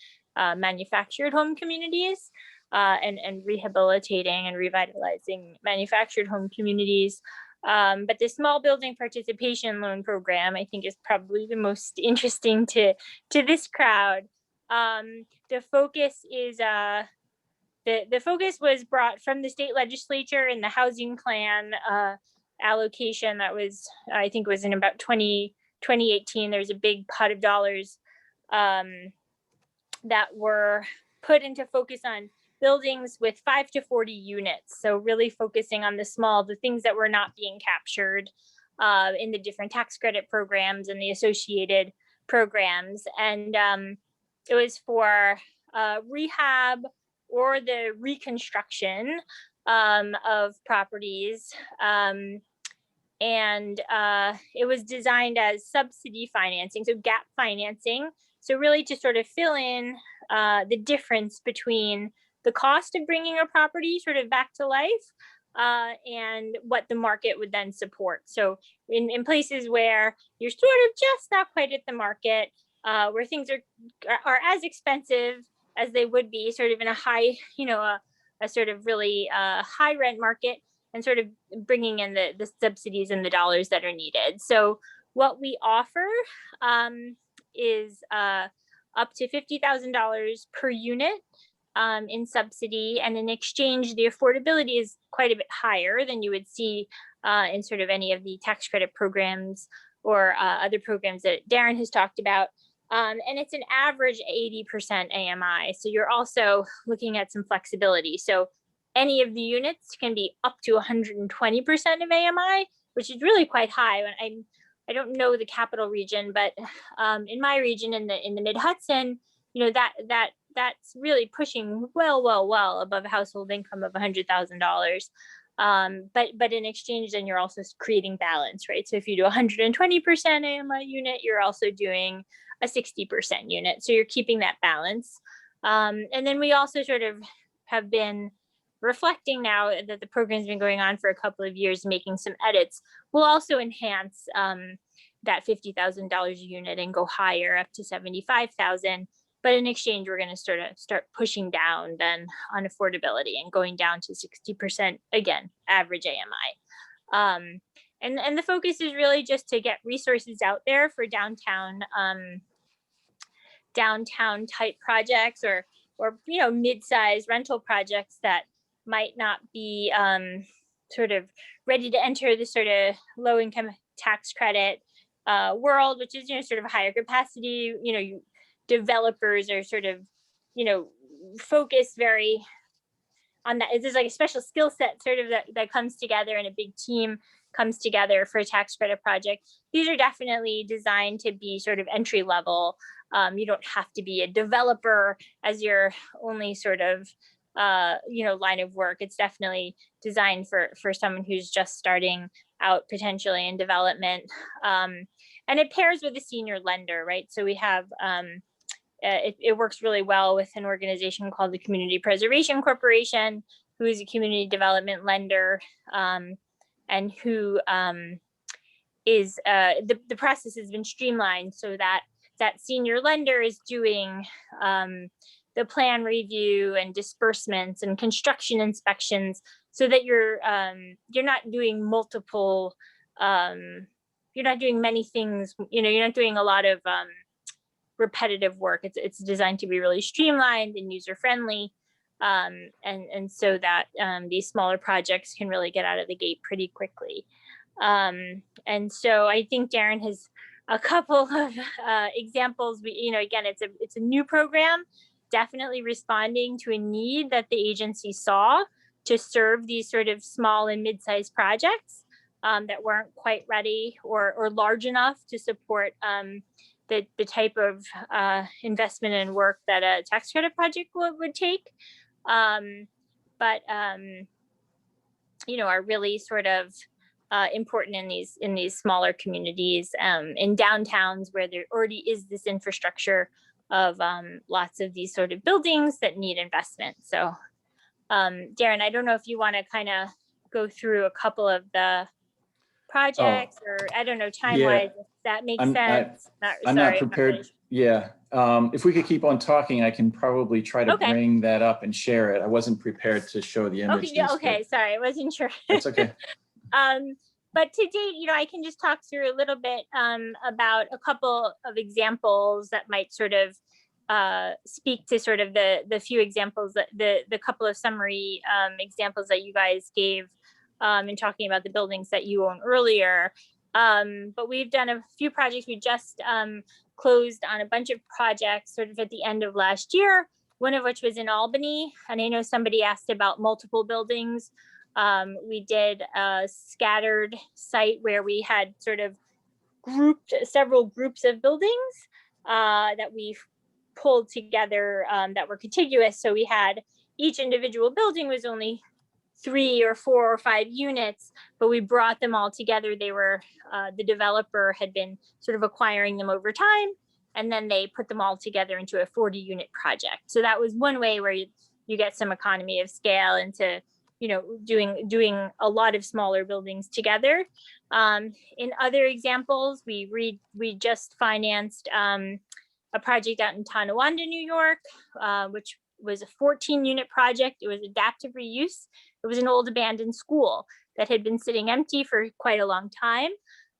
manufactured home communities and rehabilitating and revitalizing manufactured home communities. But the small building participation loan program, I think, is probably the most interesting to this crowd. The focus is the focus was brought from the state legislature in the housing plan allocation that was, I think, was in about 2018. There was a big pot of dollars that were put into focus on buildings with 5 to 40 units. So really focusing on the things that were not being captured in the different tax credit programs and the associated programs. And it was for rehab or the reconstruction of properties. And it was designed as subsidy financing, so gap financing. So really to sort of fill in the difference between the cost of bringing a property sort of back to life and what the market would then support. So in places where you're sort of just not quite at the market, where things are as expensive as they would be sort of in a high, a sort of really high rent market, and sort of bringing in the subsidies and the dollars that are needed. So what we offer is up to $50,000 per unit in subsidy. And in exchange, the affordability is quite a bit higher than you would see in sort of any of the tax credit programs or other programs that Darren has talked about. And it's an average 80% AMI. So you're also looking at some flexibility. So any of the units can be up to 120% of AMI, which is really quite high. I don't know the capital region, but in my region, in the Mid-Hudson, that's really pushing well above a household income of $100,000. But in exchange, then you're also creating balance, right? So if you do 120% AMI unit, you're also doing a 60% unit. So you're keeping that balance. And then we also sort of have been reflecting now that the program's been going on for a couple of years, making some edits. We'll also enhance that $50,000 a unit and go higher up to $75,000. But in exchange, we're going to start pushing down then on affordability and going down to 60%, again, average AMI. And the focus is really just to get resources out there for downtown type projects or mid-sized rental projects that might not be sort of ready to enter the sort of low income tax credit world, which is sort of higher capacity. Developers are sort of focused very on that. There's like a special skill set sort of that comes together, and a big team comes together for a tax credit project. These are definitely designed to be sort of entry level. You don't have to be a developer as your only sort of line of work. It's definitely designed for someone who's just starting out potentially in development. And it pairs with a senior lender, right? So we have it works really well with an organization called the Community Preservation Corporation, who is a community development lender, and who is the process has been streamlined so that senior lender is doing the plan review and disbursements and construction inspections, so that you're not doing multiple, you're not doing many things, you're not doing a lot of repetitive work. It's designed to be really streamlined and user friendly. And so that these smaller projects can really get out of the gate pretty quickly. And so I think Darren has a couple of examples. Again, it's a new program, definitely responding to a need that the agency saw to serve these sort of small and mid-sized projects that weren't quite ready or large enough to support the type of investment and work that a tax credit project would take. But are really sort of important in these smaller communities, in downtowns where there already is this infrastructure of lots of these sort of buildings that need investment. So Darren, I don't know if you want to kind of go through a couple of the projects, or I don't know, time-wise, if that makes sense. I'm not prepared. Yeah. If we could keep on talking, I can probably try to bring that up and share it. I wasn't prepared to show the images. Okay. Sorry, I wasn't sure. That's okay. But to date, I can just talk through a little bit about a couple of examples that might sort of speak to sort of the few examples that the couple of summary examples that you guys gave in talking about the buildings that you own earlier. But we've done a few projects. We just closed on a bunch of projects sort of at the end of last year, one of which was in Albany. And I know somebody asked about multiple buildings. We did a scattered site where we had sort of grouped several groups of buildings that we pulled together that were contiguous. So we had each individual building was only 3 or 4 or 5 units, but we brought them all together. They were, the developer had been sort of acquiring them over time, and then they put them all together into a 40-unit project. So that was one way where you get some economy of scale into, doing a lot of smaller buildings together. In other examples, we just financed a project out in Tonawanda, New York, which was a 14-unit project. It was adaptive reuse. It was an old abandoned school that had been sitting empty for quite a long time.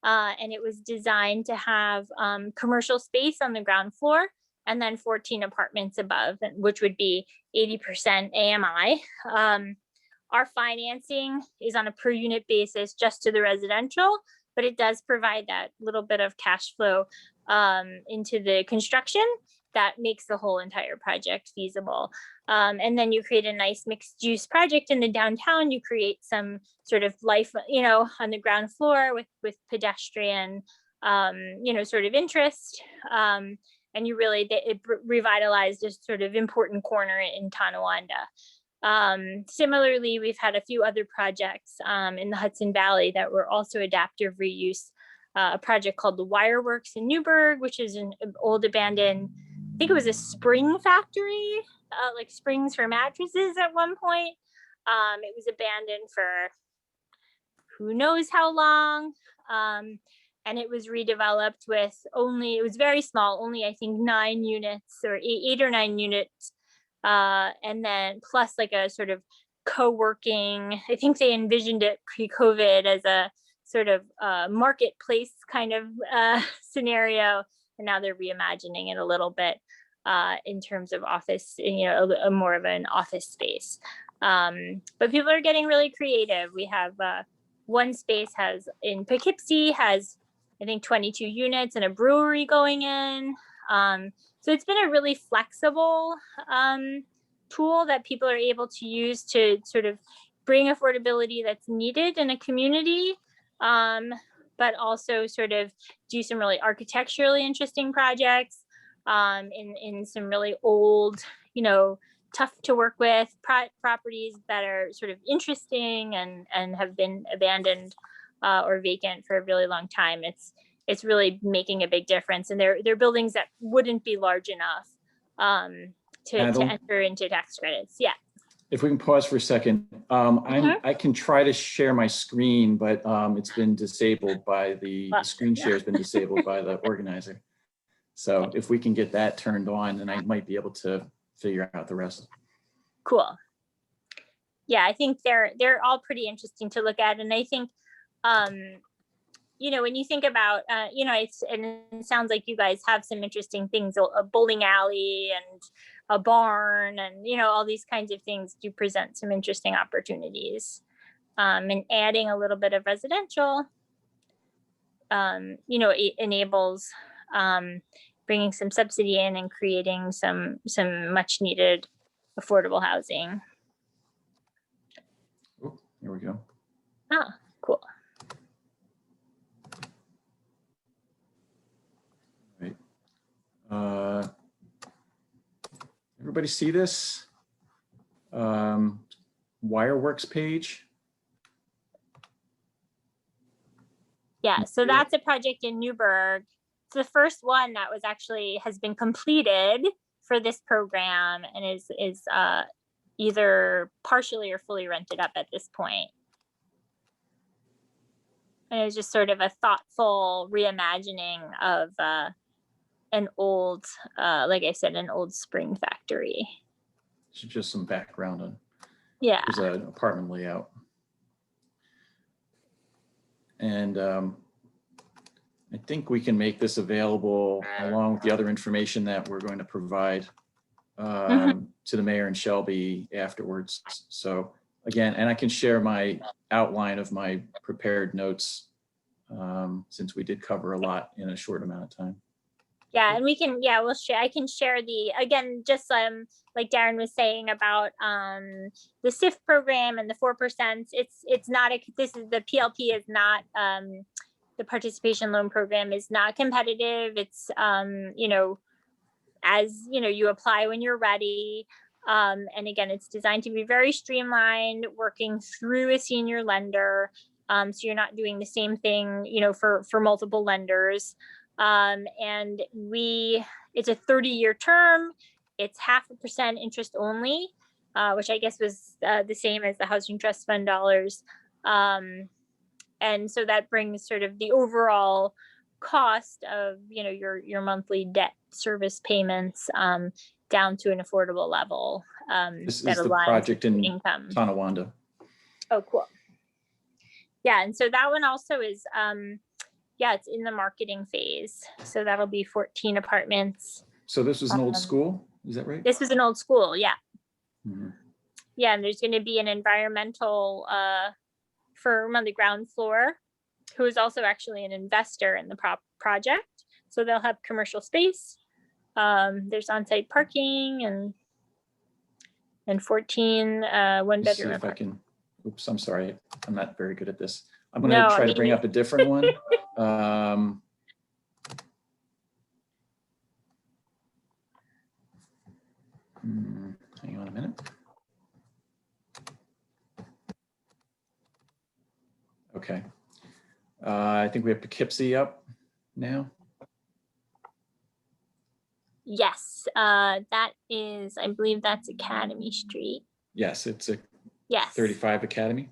And it was designed to have commercial space on the ground floor and then 14 apartments above, which would be 80% AMI. Our financing is on a per unit basis just to the residential, but it does provide that little bit of cash flow into the construction that makes the whole entire project feasible. And then you create a nice mixed use project in the downtown. You create some sort of life, on the ground floor with pedestrian, sort of interest. And you really, it revitalized a sort of important corner in Tonawanda. Similarly, we've had a few other projects in the Hudson Valley that were also adaptive reuse. A project called the Wireworks in Newburgh, which is an old abandoned, I think it was a spring factory, like springs for mattresses at one point. It was abandoned for who knows how long. And it was redeveloped with it was very small, only I think 9 units or 8 or 9 units. And then plus like a sort of co-working, I think they envisioned it pre-COVID as a sort of marketplace kind of scenario. And now they're reimagining it a little bit in terms of office, a more of an office space. But people are getting really creative. We have one space in Poughkeepsie has, I think, 22 units and a brewery going in. So it's been a really flexible tool that people are able to use to sort of bring affordability that's needed in a community, but also sort of do some really architecturally interesting projects in some really old, tough to work with properties that are sort of interesting and have been abandoned or vacant for a really long time. It's really making a big difference. And they're buildings that wouldn't be large enough to enter into tax credits. Yeah. If we can pause for a second, I can try to share my screen, but it's been disabled by the screen share has been disabled by the organizer. So if we can get that turned on, then I might be able to figure out the rest. Cool. Yeah, I think they're all pretty interesting to look at. And I think, when you think about, and it sounds like you guys have some interesting things, a bowling alley and a barn and, all these kinds of things do present some interesting opportunities. And adding a little bit of residential, it enables bringing some subsidy in and creating some much needed affordable housing. Oh, here we go. Ah, cool. Right. Everybody see this? Wireworks page? Yeah, so that's a project in Newburgh. It's the first one that has been completed for this program and is either partially or fully rented up at this point. And it's just sort of a thoughtful reimagining of an old, like I said, an old spring factory. So just some background on. Yeah. There's an apartment layout. And I think we can make this available along with the other information that we're going to provide to the mayor and Shelby afterwards. So again, and I can share my outline of my prepared notes since we did cover a lot in a short amount of time. Yeah, and we'll share. I can share again, just like Darren was saying about the SIF program and the 4%. It's not the PLP is not the participation loan program is not competitive. It's as you apply when you're ready. And again, it's designed to be very streamlined, working through a senior lender. So you're not doing the same thing, for multiple lenders. And it's a 30-year term. It's 0.5% interest only, which I guess was the same as the Housing Trust Fund dollars. And so that brings sort of the overall cost of, your monthly debt service payments down to an affordable level. This that is the aligns project with in income. Tonawanda. Oh, cool. Yeah, and so that one also is, it's in the marketing phase. So that'll be 14 apartments. So this was an old school, is that right? This was an old school, yeah. Mhm. Yeah, and there's going to be an environmental firm on the ground floor who is also actually an investor in the project. So they'll have commercial space. There's on-site parking and 14 one Let's see bedroom. if I can, oops, I'm sorry. I'm not very good at this. I'm going to try to bring up a different one. Hang on a minute. Okay. I think we have Poughkeepsie up now. Yes, that is, I believe that's Academy Street. Yes, it's a Yes. 35 Academy.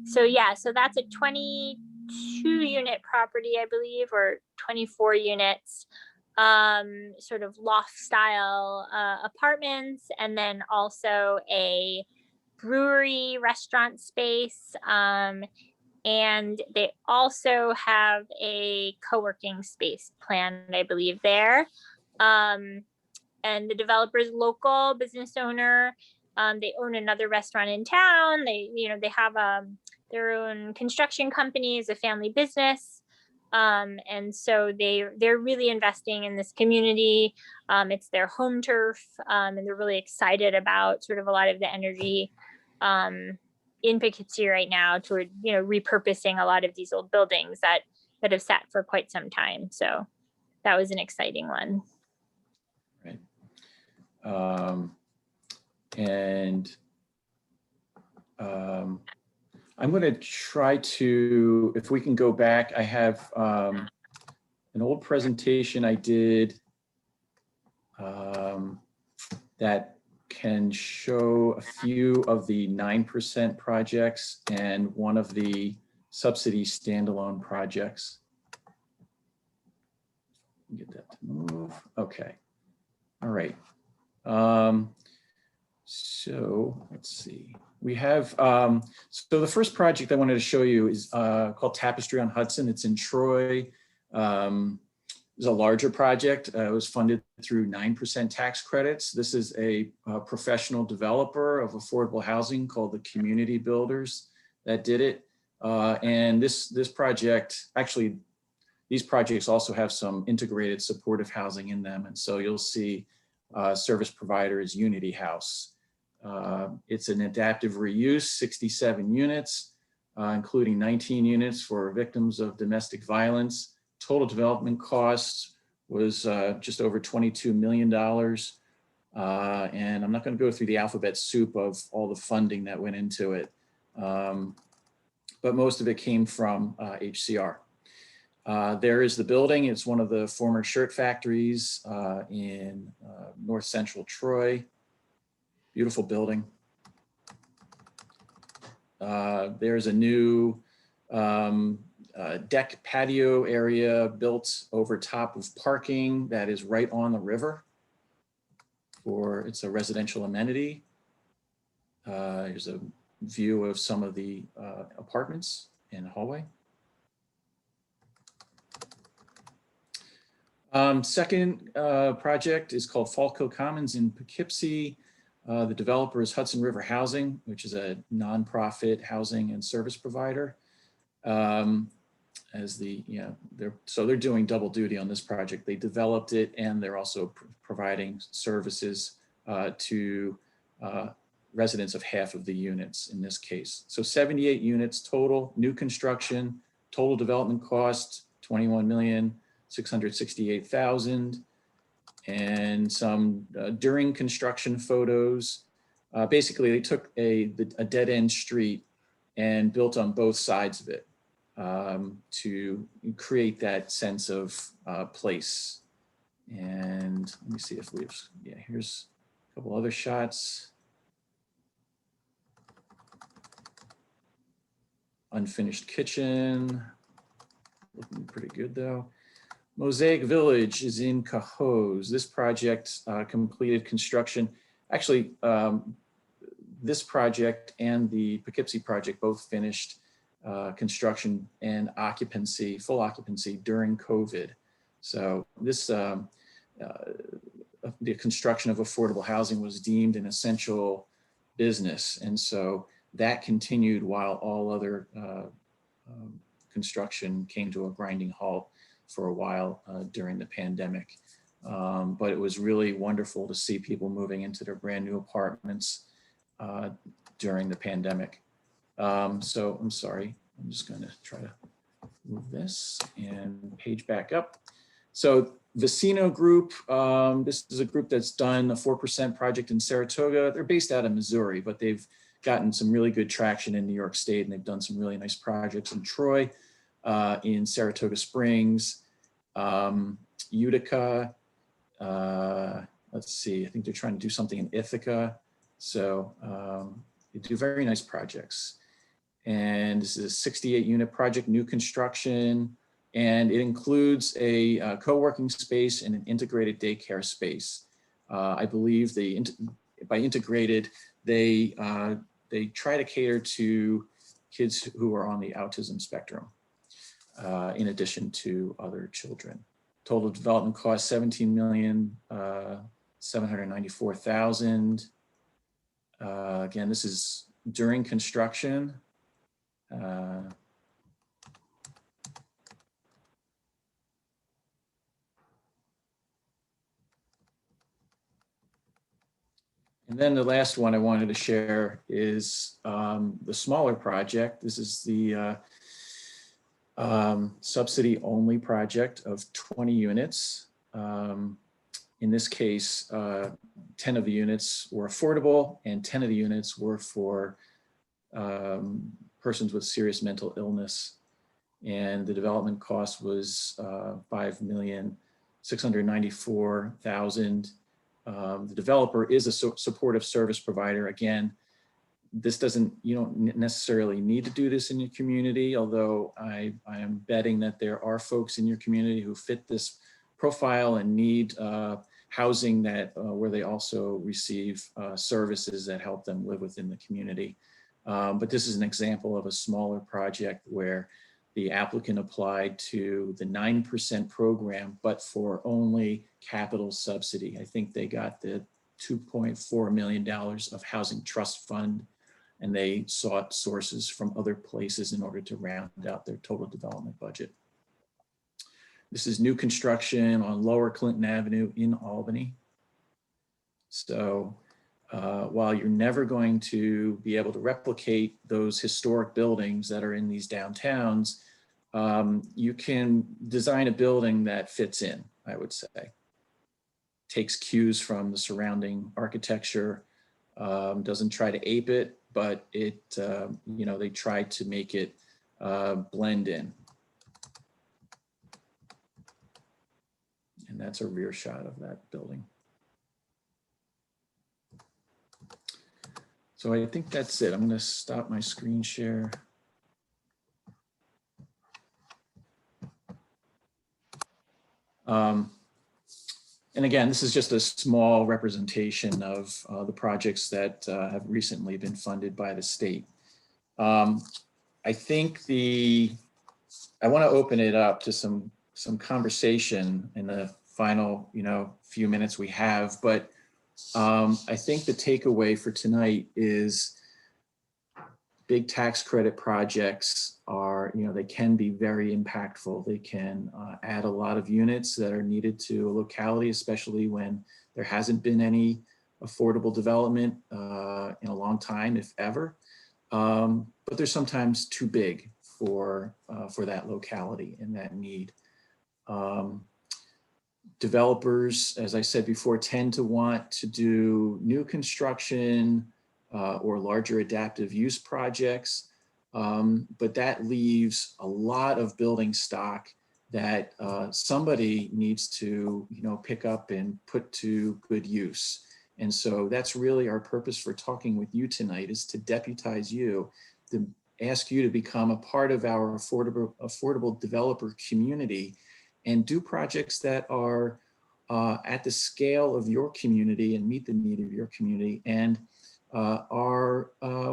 So yeah, so that's a 22 unit property, I believe, or 24 units, sort of loft style apartments, and then also a brewery restaurant space. And they also have a co-working space planned, I believe, there. And the developer's local business owner. They own another restaurant in town. They have their own construction company, as a family business. And so they're really investing in this community. It's their home turf, and they're really excited about sort of a lot of the energy in Poughkeepsie right now toward, repurposing a lot of these old buildings that have sat for quite some time. So that was an exciting one. Right. I'm going to try to, if we can go back, I have an old presentation I did that can show a few of the 9% projects and one of the subsidy standalone projects. Get that to move. Okay. All right. So let's see. We have, so the first project I wanted to show you is called Tapestry on Hudson. It's in Troy. is a larger project. It was funded through 9% tax credits. This is a professional developer of affordable housing called the Community Builders that did it. And this project, actually, these projects also have some integrated supportive housing in them. And so you'll see service provider is Unity House. It's an adaptive reuse, 67 units, including 19 units for victims of domestic violence. Total development costs was just over $22 million. And I'm not going to go through the alphabet soup of all the funding that went into it. But most of it came from HCR. There is the building. It's one of the former shirt factories in North Central Troy. Beautiful building. There's a new deck patio area built over top of parking that is right on the river. It's a residential amenity. Here's a view of some of the apartments in the hallway. Second project is called Falco Commons in Poughkeepsie. The developer is Hudson River Housing, which is a nonprofit housing and service provider. They're doing double duty on this project. They developed it and they're also providing services to residents of half of the units in this case. So 78 units total, new construction, total development cost, $21,668,000, and some during construction photos. Basically, they took a dead end street and built on both sides of it to create that sense of place. And let me see if here's a couple other shots. Unfinished kitchen, looking pretty good though. Mosaic Village is in Cohoes. This project completed construction. Actually, this project and the Poughkeepsie project both finished construction and occupancy, full occupancy during COVID. So this, the construction of affordable housing was deemed an essential business. And so that continued while all other construction came to a grinding halt for a while during the pandemic. But it was really wonderful to see people moving into their brand new apartments during the pandemic. So I'm sorry, I'm just going to try to move this and page back up. So Vicino Group, this is a group that's done a 4% project in Saratoga. They're based out of Missouri, but they've gotten some really good traction in New York State, and they've done some really nice projects in Troy, in Saratoga Springs, Utica. Let's see, I think they're trying to do something in Ithaca. So they do very nice projects. And this is a 68 unit project, new construction, and it includes a co-working space and an integrated daycare space. I believe by integrated, they try to cater to kids who are on the autism spectrum, in addition to other children. Total development cost $17,794,000. Again, this is during construction. And then the last one I wanted to share is the smaller project. This is the subsidy only project of 20 units. In this case, 10 of the units were affordable and 10 of the units were for persons with serious mental illness. And the development cost was $5,694,000. The developer is a supportive service provider. Again, you don't necessarily need to do this in your community, although I am betting that there are folks in your community who fit this profile and need housing where they also receive services that help them live within the community. But this is an example of a smaller project where the applicant applied to the 9% program, but for only capital subsidy. I think they got the $2.4 million of housing trust fund, and they sought sources from other places in order to round out their total development budget. This is new construction on Lower Clinton Avenue in Albany. So while you're never going to be able to replicate those historic buildings that are in these downtowns, you can design a building that fits in, I would say. Takes cues from the surrounding architecture, doesn't try to ape it, but it, you know, they try to make it blend in. And that's a rear shot of that building. So I think that's it. I'm going to stop my screen share. And again, this is just a small representation of the projects that have recently been funded by the state. I think I want to open it up to some conversation in the final, you know, few minutes we have, but I think the takeaway for tonight is big tax credit projects are, you know, they can be very impactful. They can add a lot of units that are needed to a locality, especially when there hasn't been any affordable development in a long time, if ever. But they're sometimes too big for that locality and that need. Developers, as I said before, tend to want to do new construction or larger adaptive use projects, but that leaves a lot of building stock that somebody needs to, you know, pick up and put to good use. And so that's really our purpose for talking with you tonight, is to deputize you, to ask you to become a part of our affordable developer community and do projects that are at the scale of your community and meet the need of your community and are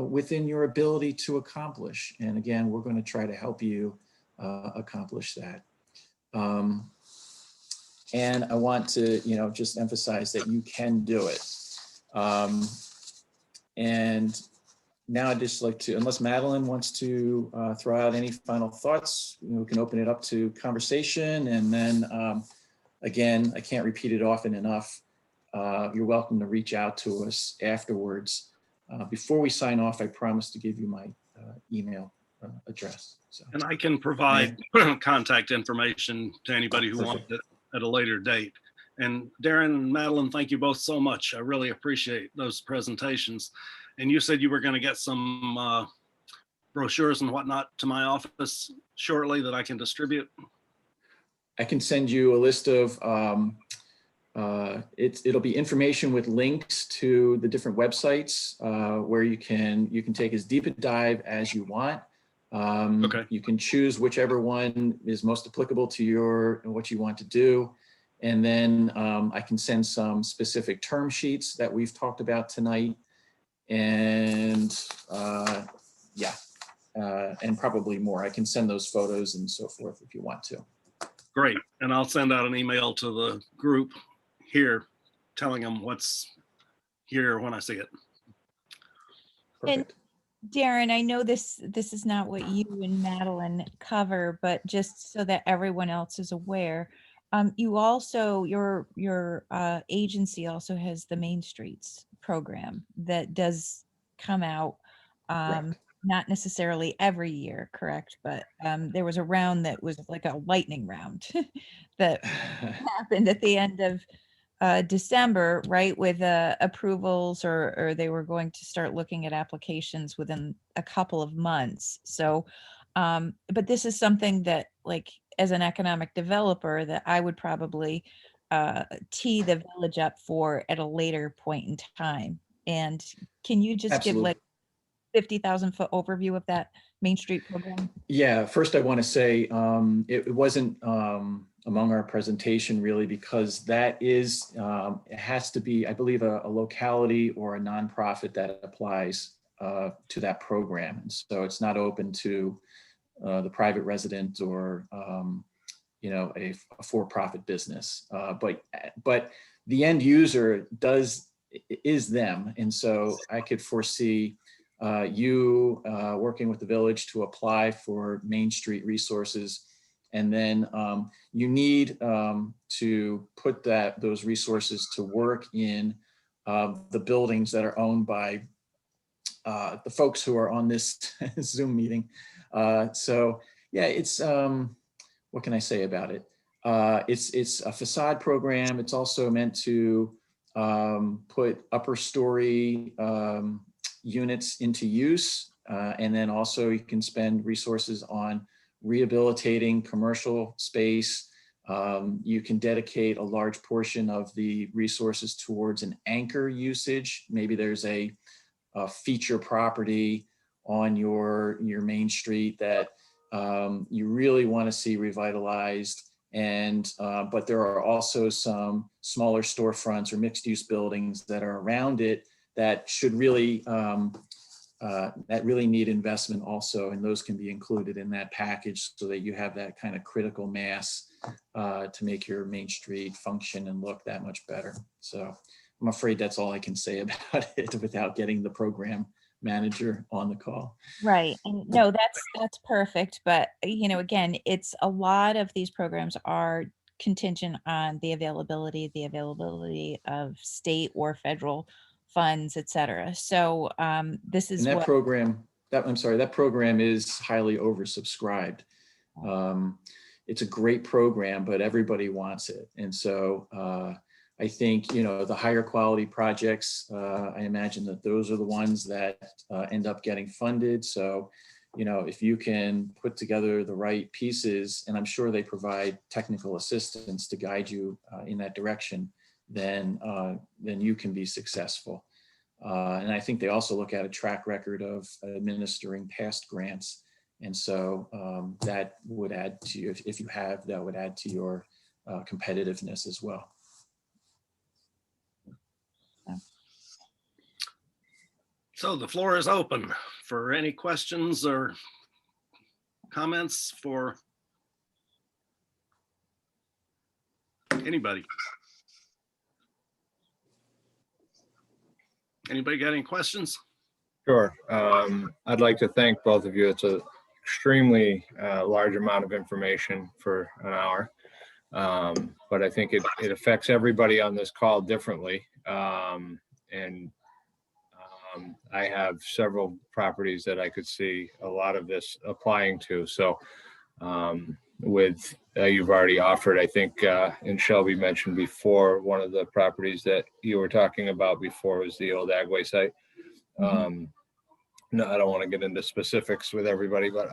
within your ability to accomplish. And again, we're going to try to help you accomplish that. And I want to, you know, just emphasize that you can do it. And now I'd just like to, unless Madeline wants to throw out any final thoughts, you know, we can open it up to conversation. And then again, I can't repeat it often enough. You're welcome to reach out to us afterwards. Before we sign off, I promise to give you my email address. So. And I can provide contact information to anybody who wants it at a later date. And Darren and Madeline, thank you both so much. I really appreciate those presentations. And you said you were going to get some brochures and whatnot to my office shortly that I can distribute. I can send you a list of, it'll be information with links to the different websites where you can take as deep a dive as you want. Okay. You can choose whichever one is most applicable to what you want to do. And then I can send some specific term sheets that we've talked about tonight. And and probably more. I can send those photos and so forth if you want to. Great. And I'll send out an email to the group here telling them what's here when I see it. Perfect. And Darren, I know this is not what you and Madeline cover, but just so that everyone else is aware, you also, your agency also has the Main Streets program that does come out, not necessarily every year, correct? But there was a round that was like a lightning round that happened at the end of December, right, with approvals, or they were going to start looking at applications within a couple of months. So, but this is something that, like, as an economic developer, that I would probably tee the village up for at a later point in time. And can you just give like 50,000 foot overview of that Main Street program? Yeah, first I want to say it wasn't among our presentation really, because that is, it has to be, I believe, a locality or a nonprofit that applies to that program. And so it's not open to the private resident or you know, a for-profit business. But the end user is them, and so I could foresee you working with the village to apply for Main Street resources, and then you need to put those resources to work in the buildings that are owned by the folks who are on this Zoom meeting. So yeah, it's what can I say about it? It's a facade program. It's also meant to put upper story units into use. And then also you can spend resources on rehabilitating commercial space. You can dedicate a large portion of the resources towards an anchor usage. Maybe there's a feature property on your Main Street that you really want to see revitalized, and but there are also some smaller storefronts or mixed-use buildings that are around it that should really need investment also, and those can be included in that package so that you have that kind of critical mass to make your Main Street function and look that much better. So I'm afraid that's all I can say about it without getting the program manager on the call. Right. And no, that's perfect. But, you know, again, it's a lot of these programs are contingent on the availability of state or federal funds, et cetera. So this is and that what program, that program is highly oversubscribed. It's a great program, but everybody wants it. And so I think, you know, the higher quality projects, I imagine that those are the ones that end up getting funded. So, you know, if you can put together the right pieces, and I'm sure they provide technical assistance to guide you in that direction, then you can be successful. And I think they also look at a track record of administering past grants. And so that would add to you, if you have, that would add to your competitiveness as well. So the floor is open for any questions or comments for anybody. Anybody got any questions? Sure. I'd like to thank both of you. It's an extremely large amount of information for an hour. But I think it affects everybody on this call differently. I have several properties that I could see a lot of this applying to. So with you've already offered, I think, and Shelby mentioned before, one of the properties that you were talking about before was the old Agway site. No, I don't want to get into specifics with everybody, but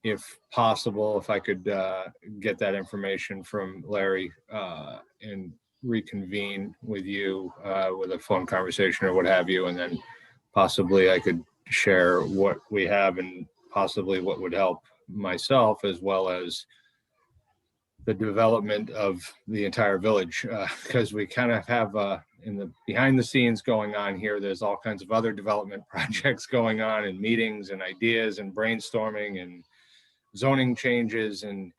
if possible, if I could get that information from Larry and reconvene with you with a phone conversation or what have you, and then possibly I could share what we have and possibly what would help myself as well as the development of the entire village, because we kind of have in the behind the scenes going on here, there's all kinds of other development projects going on and meetings and ideas and brainstorming and zoning changes and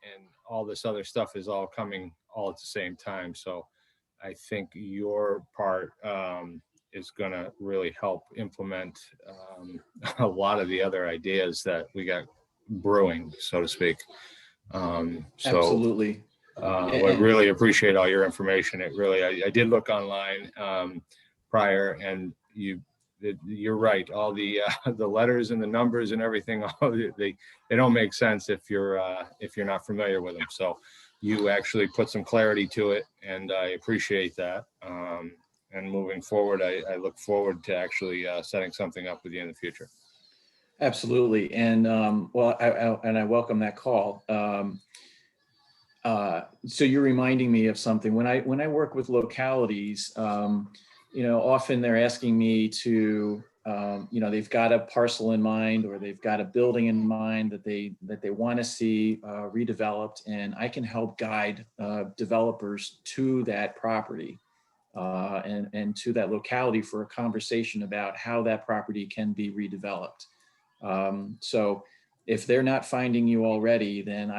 all this other stuff is all coming all at the same time. So I think your part is going to really help implement a lot of the other ideas that we got brewing, so to speak. Absolutely. I really appreciate all your information. It really, I did look online prior, and you're right. All the letters and the numbers and everything, they don't make sense if you're not familiar with them. So you actually put some clarity to it, and I appreciate that. And moving forward, I look forward to actually setting something up with you in the future. Absolutely. And well, I welcome that call. So you're reminding me of something. When I work with localities, you know, often they're asking me to, you know, they've got a parcel in mind or they've got a building in mind that they want to see redeveloped, and I can help guide developers to that property and to that locality for a conversation about how that property can be redeveloped. So if they're not finding you already, then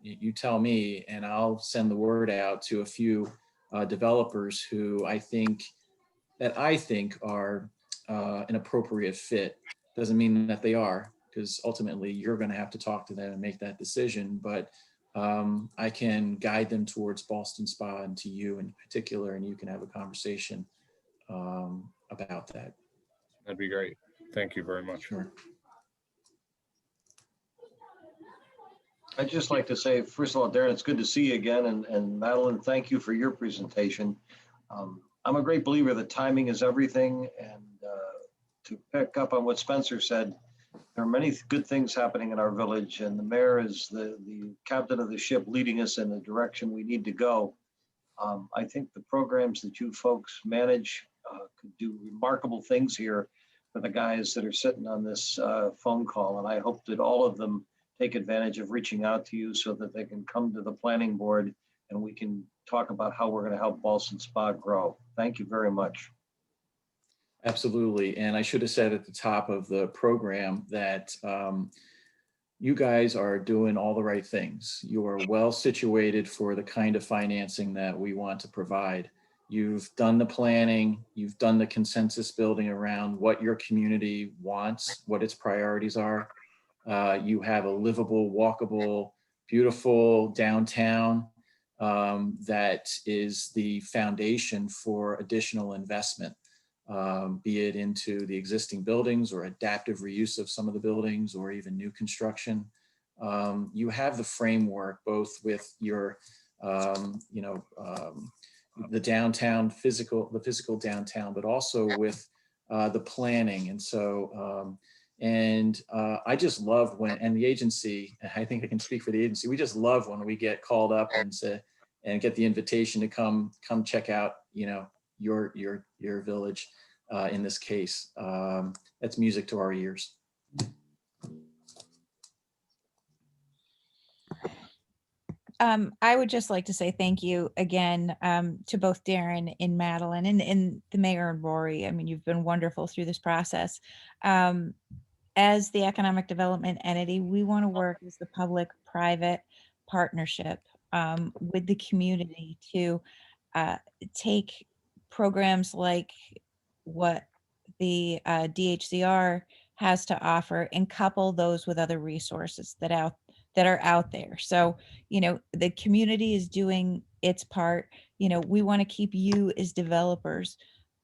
you tell me and I'll send the word out to a few developers who I think are an appropriate fit. Doesn't mean that they are, because ultimately you're going to have to talk to them and make that decision. But I can guide them towards Ballston Spa and to you in particular, and you can have a conversation about that. That'd be great. Thank you very much. Sure. I'd just like to say, first of all, Darren, it's good to see you again. And Madeline, thank you for your presentation. I'm a great believer that timing is everything. And to pick up on what Spencer said, there are many good things happening in our village, and the mayor is the captain of the ship leading us in the direction we need to go. I think the programs that you folks manage could do remarkable things here for the guys that are sitting on this phone call. And I hope that all of them take advantage of reaching out to you so that they can come to the planning board and we can talk about how we're going to help Ballston Spa grow. Thank you very much. Absolutely. And I should have said at the top of the program that you guys are doing all the right things. You are well situated for the kind of financing that we want to provide. You've done the planning, you've done the consensus building around what your community wants, what its priorities are. You have a livable, walkable, beautiful downtown that is the foundation for additional investment, be it into the existing buildings or adaptive reuse of some of the buildings or even new construction. You have the framework both with your, the downtown the physical downtown, but also with the planning. And so, I just love when, and the agency, I think I can speak for the agency, we just love when we get called up and get the invitation to come check out, your village in this case. That's music to our ears. I would just like to say thank you again to both Darren and Madeline and the mayor and Rory. I mean, you've been wonderful through this process. As the economic development entity, we want to work as the public-private partnership with the community to take programs like what the DHCR has to offer and couple those with other resources that are out there. So, the community is doing its part. We want to keep you as developers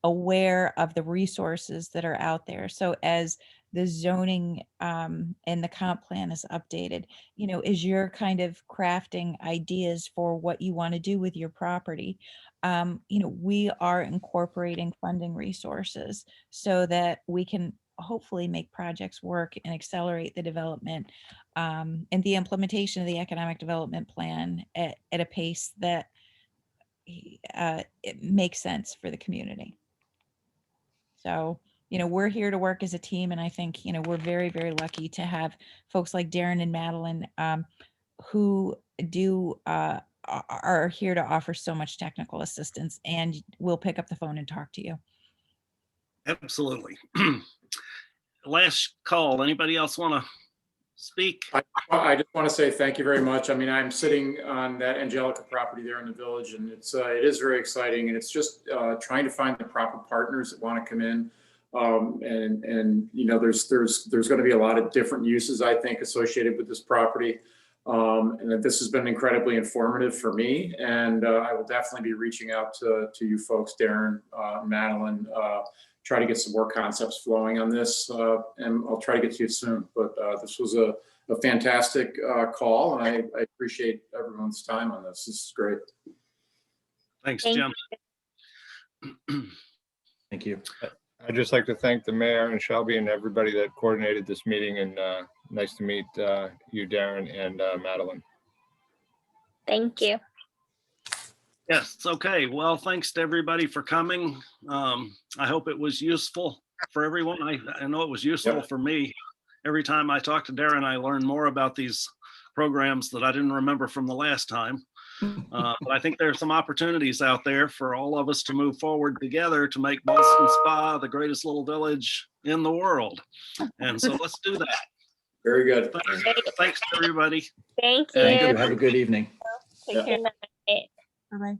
aware of the resources that are out there. So as the zoning and the comp plan is updated, as you're kind of crafting ideas for what you want to do with your property, we are incorporating funding resources so that we can hopefully make projects work and accelerate the development and the implementation of the economic development plan at a pace that it makes sense for the community. So, we're here to work as a team. And I think, we're very, very lucky to have folks like Darren and Madeline who are here to offer so much technical assistance, and we'll pick up the phone and talk to you. Absolutely. Last call. Anybody else want to speak? I just want to say thank you very much. I mean, I'm sitting on that Angelica property there in the village, and it is very exciting. And it's just trying to find the proper partners that want to come in. There's going to be a lot of different uses, I think, associated with this property. And that this has been incredibly informative for me. And I will definitely be reaching out to you folks, Darren, Madeline, try to get some more concepts flowing on this, and I'll try to get to you soon. But this was a fantastic call, and I appreciate everyone's time on this. This is great. Thanks, Jim. Thank you. I'd just like to thank the mayor and Shelby and everybody that coordinated this meeting, and nice to meet you, Darren, and Madeline. Thank you. Yes, okay. Well, thanks to everybody for coming. I hope it was useful for everyone. I know it was useful for me. Every time I talk to Darren, I learn more about these programs that I didn't remember from the last time. But I think there's some opportunities out there for all of us to move forward together to make Ballston Spa the greatest little village in the world. And so let's do that. Very good. Thanks, everybody. Thank you. Thank you. Have a good evening. Take care. Bye-bye.